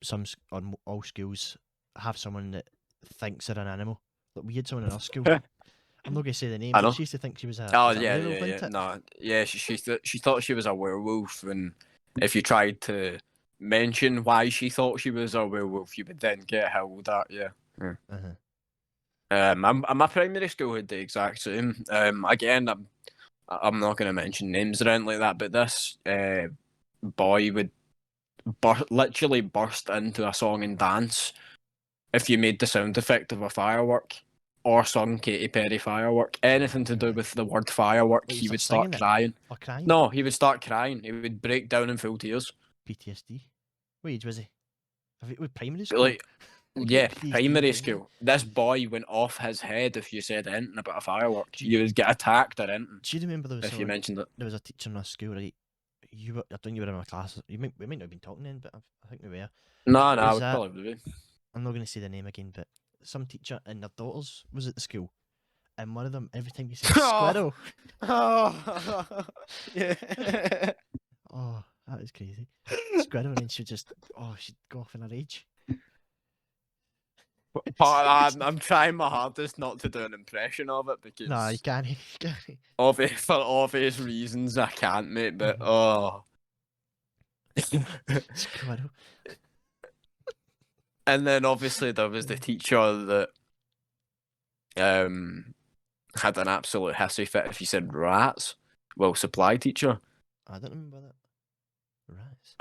on all schools have someone that thinks they're an animal? Like we had someone in our school. I'm not gonna say the name, I but know. she used to think she was a. Oh was a yeah, werewolf, yeah, yeah. wasn't it? No, yeah. She thought she was a werewolf, and if you tried to mention why she thought she was a werewolf, you would then get held at. Yeah. My primary school had the exact same. Again, I'm not going to mention names or anything like that, but this boy would literally burst into a song and dance if you made the sound effect of a firework or sung Katy Perry firework. Anything to do with the word firework, Wait, he would start start singing it? crying. Or crying? No, he would start crying. He would break down in full tears. PTSD. What age was he? With primary school? Like, yeah, PTSD primary school. This boy went off his head if you said anything about a firework. You would get attacked or anything Do you remember there was if you mentioned it. there was a teacher in our school, right? I think you were in my class. We might not have been talking then, but I think we were. No, I Was would that- probably be. I'm not going to say the name again, but some teacher and their daughters was at the school, and one of them every time you said squirrel, Oh, yeah. oh, that is crazy. Squirrel, and then she'd go off in a rage. I'm trying my hardest not to do an impression of it because No, you can't. You can't. for obvious reasons I can't, mate. But Squirrel. And then obviously there was the teacher that had an absolute hissy fit if you said rats. Well, supply teacher. I don't remember that. Rats.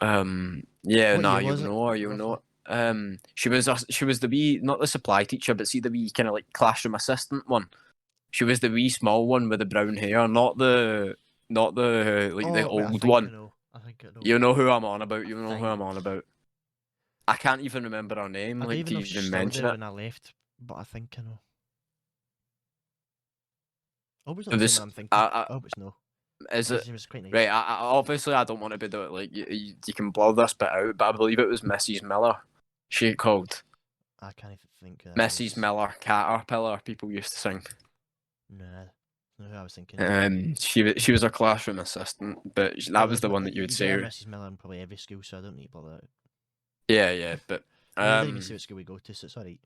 Yeah, What nah, year you was it, know, roughly? she was the wee, not the supply teacher, but see the wee kind of like classroom assistant one. She was the wee small one with the brown hair, not the the Wait, I old think one. I know. I think I know. You know who I'm on about. You know who I'm think. on about. I can't even remember her name. I don't Like even to know if she's even still mention there it. when I left, but I think I know. I hope it's This- not the same one I'm thinking. I hope it's no. Is it? It was quite nice. Right, obviously I don't want to be the like you can blur this bit out, but I believe it was Mrs. Miller. She called I can't even think. Of Mrs. Miller Caterpillar. People used to sing. Nah, not who I was thinking. She was a classroom assistant, but that was the one that you would say. Mrs. Miller in probably every school, so I don't need to bother out. Yeah, but I don't even see what school we go to, so it's alright.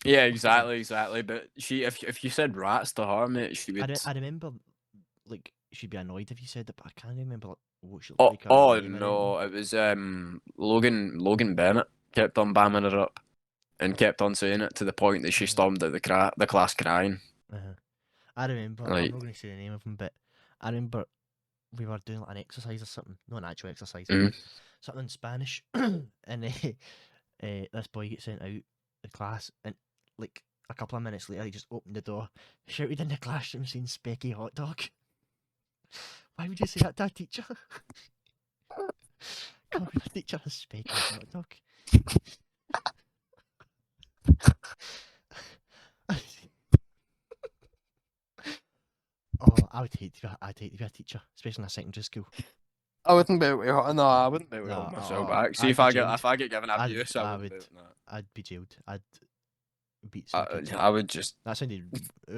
yeah, exactly. But she, if you said rats to her, mate, she would. I remember, like, she'd be annoyed if you said it, but I can't remember like, what she looked like. Or her name or No, it was Logan Bennett kept on bamming her up, and kept on saying it to the point that she stormed out the class crying. I remember. Like- I'm not going to say the name of him, but I remember we were doing like an exercise or something, not an actual exercise, something in Spanish, and this boy gets sent out the class, and like a couple of minutes later, he just opened the door, shouted in the classroom, saying "Specky hot dog." Why would you say that to a teacher? Come on, a teacher has Specky hot dog. Oh, I'd hate to be a teacher, especially in a secondary school. I wouldn't be able to. No, I wouldn't be able to No, hold myself oh, back. See, I'd if be I jailed. get given abuse, I would. I'd be jailed. I'd beat some kids up. I would just. That sounded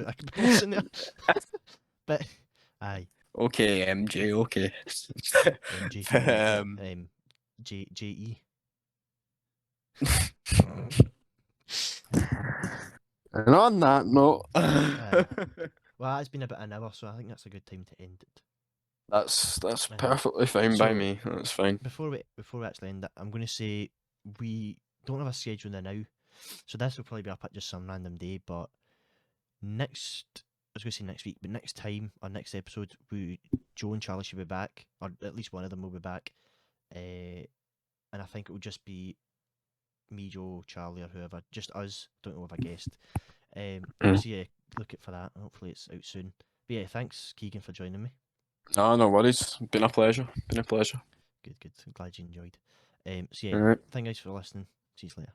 I could be in there. But aye, Okay, MJ. Okay. JE. And on that note, Well, it's been about an hour, so I think that's a good time to end it. That's Um, perfectly fine by so me. That's fine. before we actually end it, I'm going to say we don't have a schedule now, so this will probably be up at just some random day. But next, I was going to say next week, but next time or next episode, Joe and Charlie should be back, or at least one of them will be back. And I think it will just be me, Joe, Charlie, or whoever, just us. Don't know if a guest. Mm. So yeah, look out for that. Hopefully it's out soon. But yeah, thanks Keegan for joining me. No, no worries. Been a pleasure. Been a pleasure. Good. I'm glad you enjoyed. So yeah, All right. thank you guys for listening. See you later.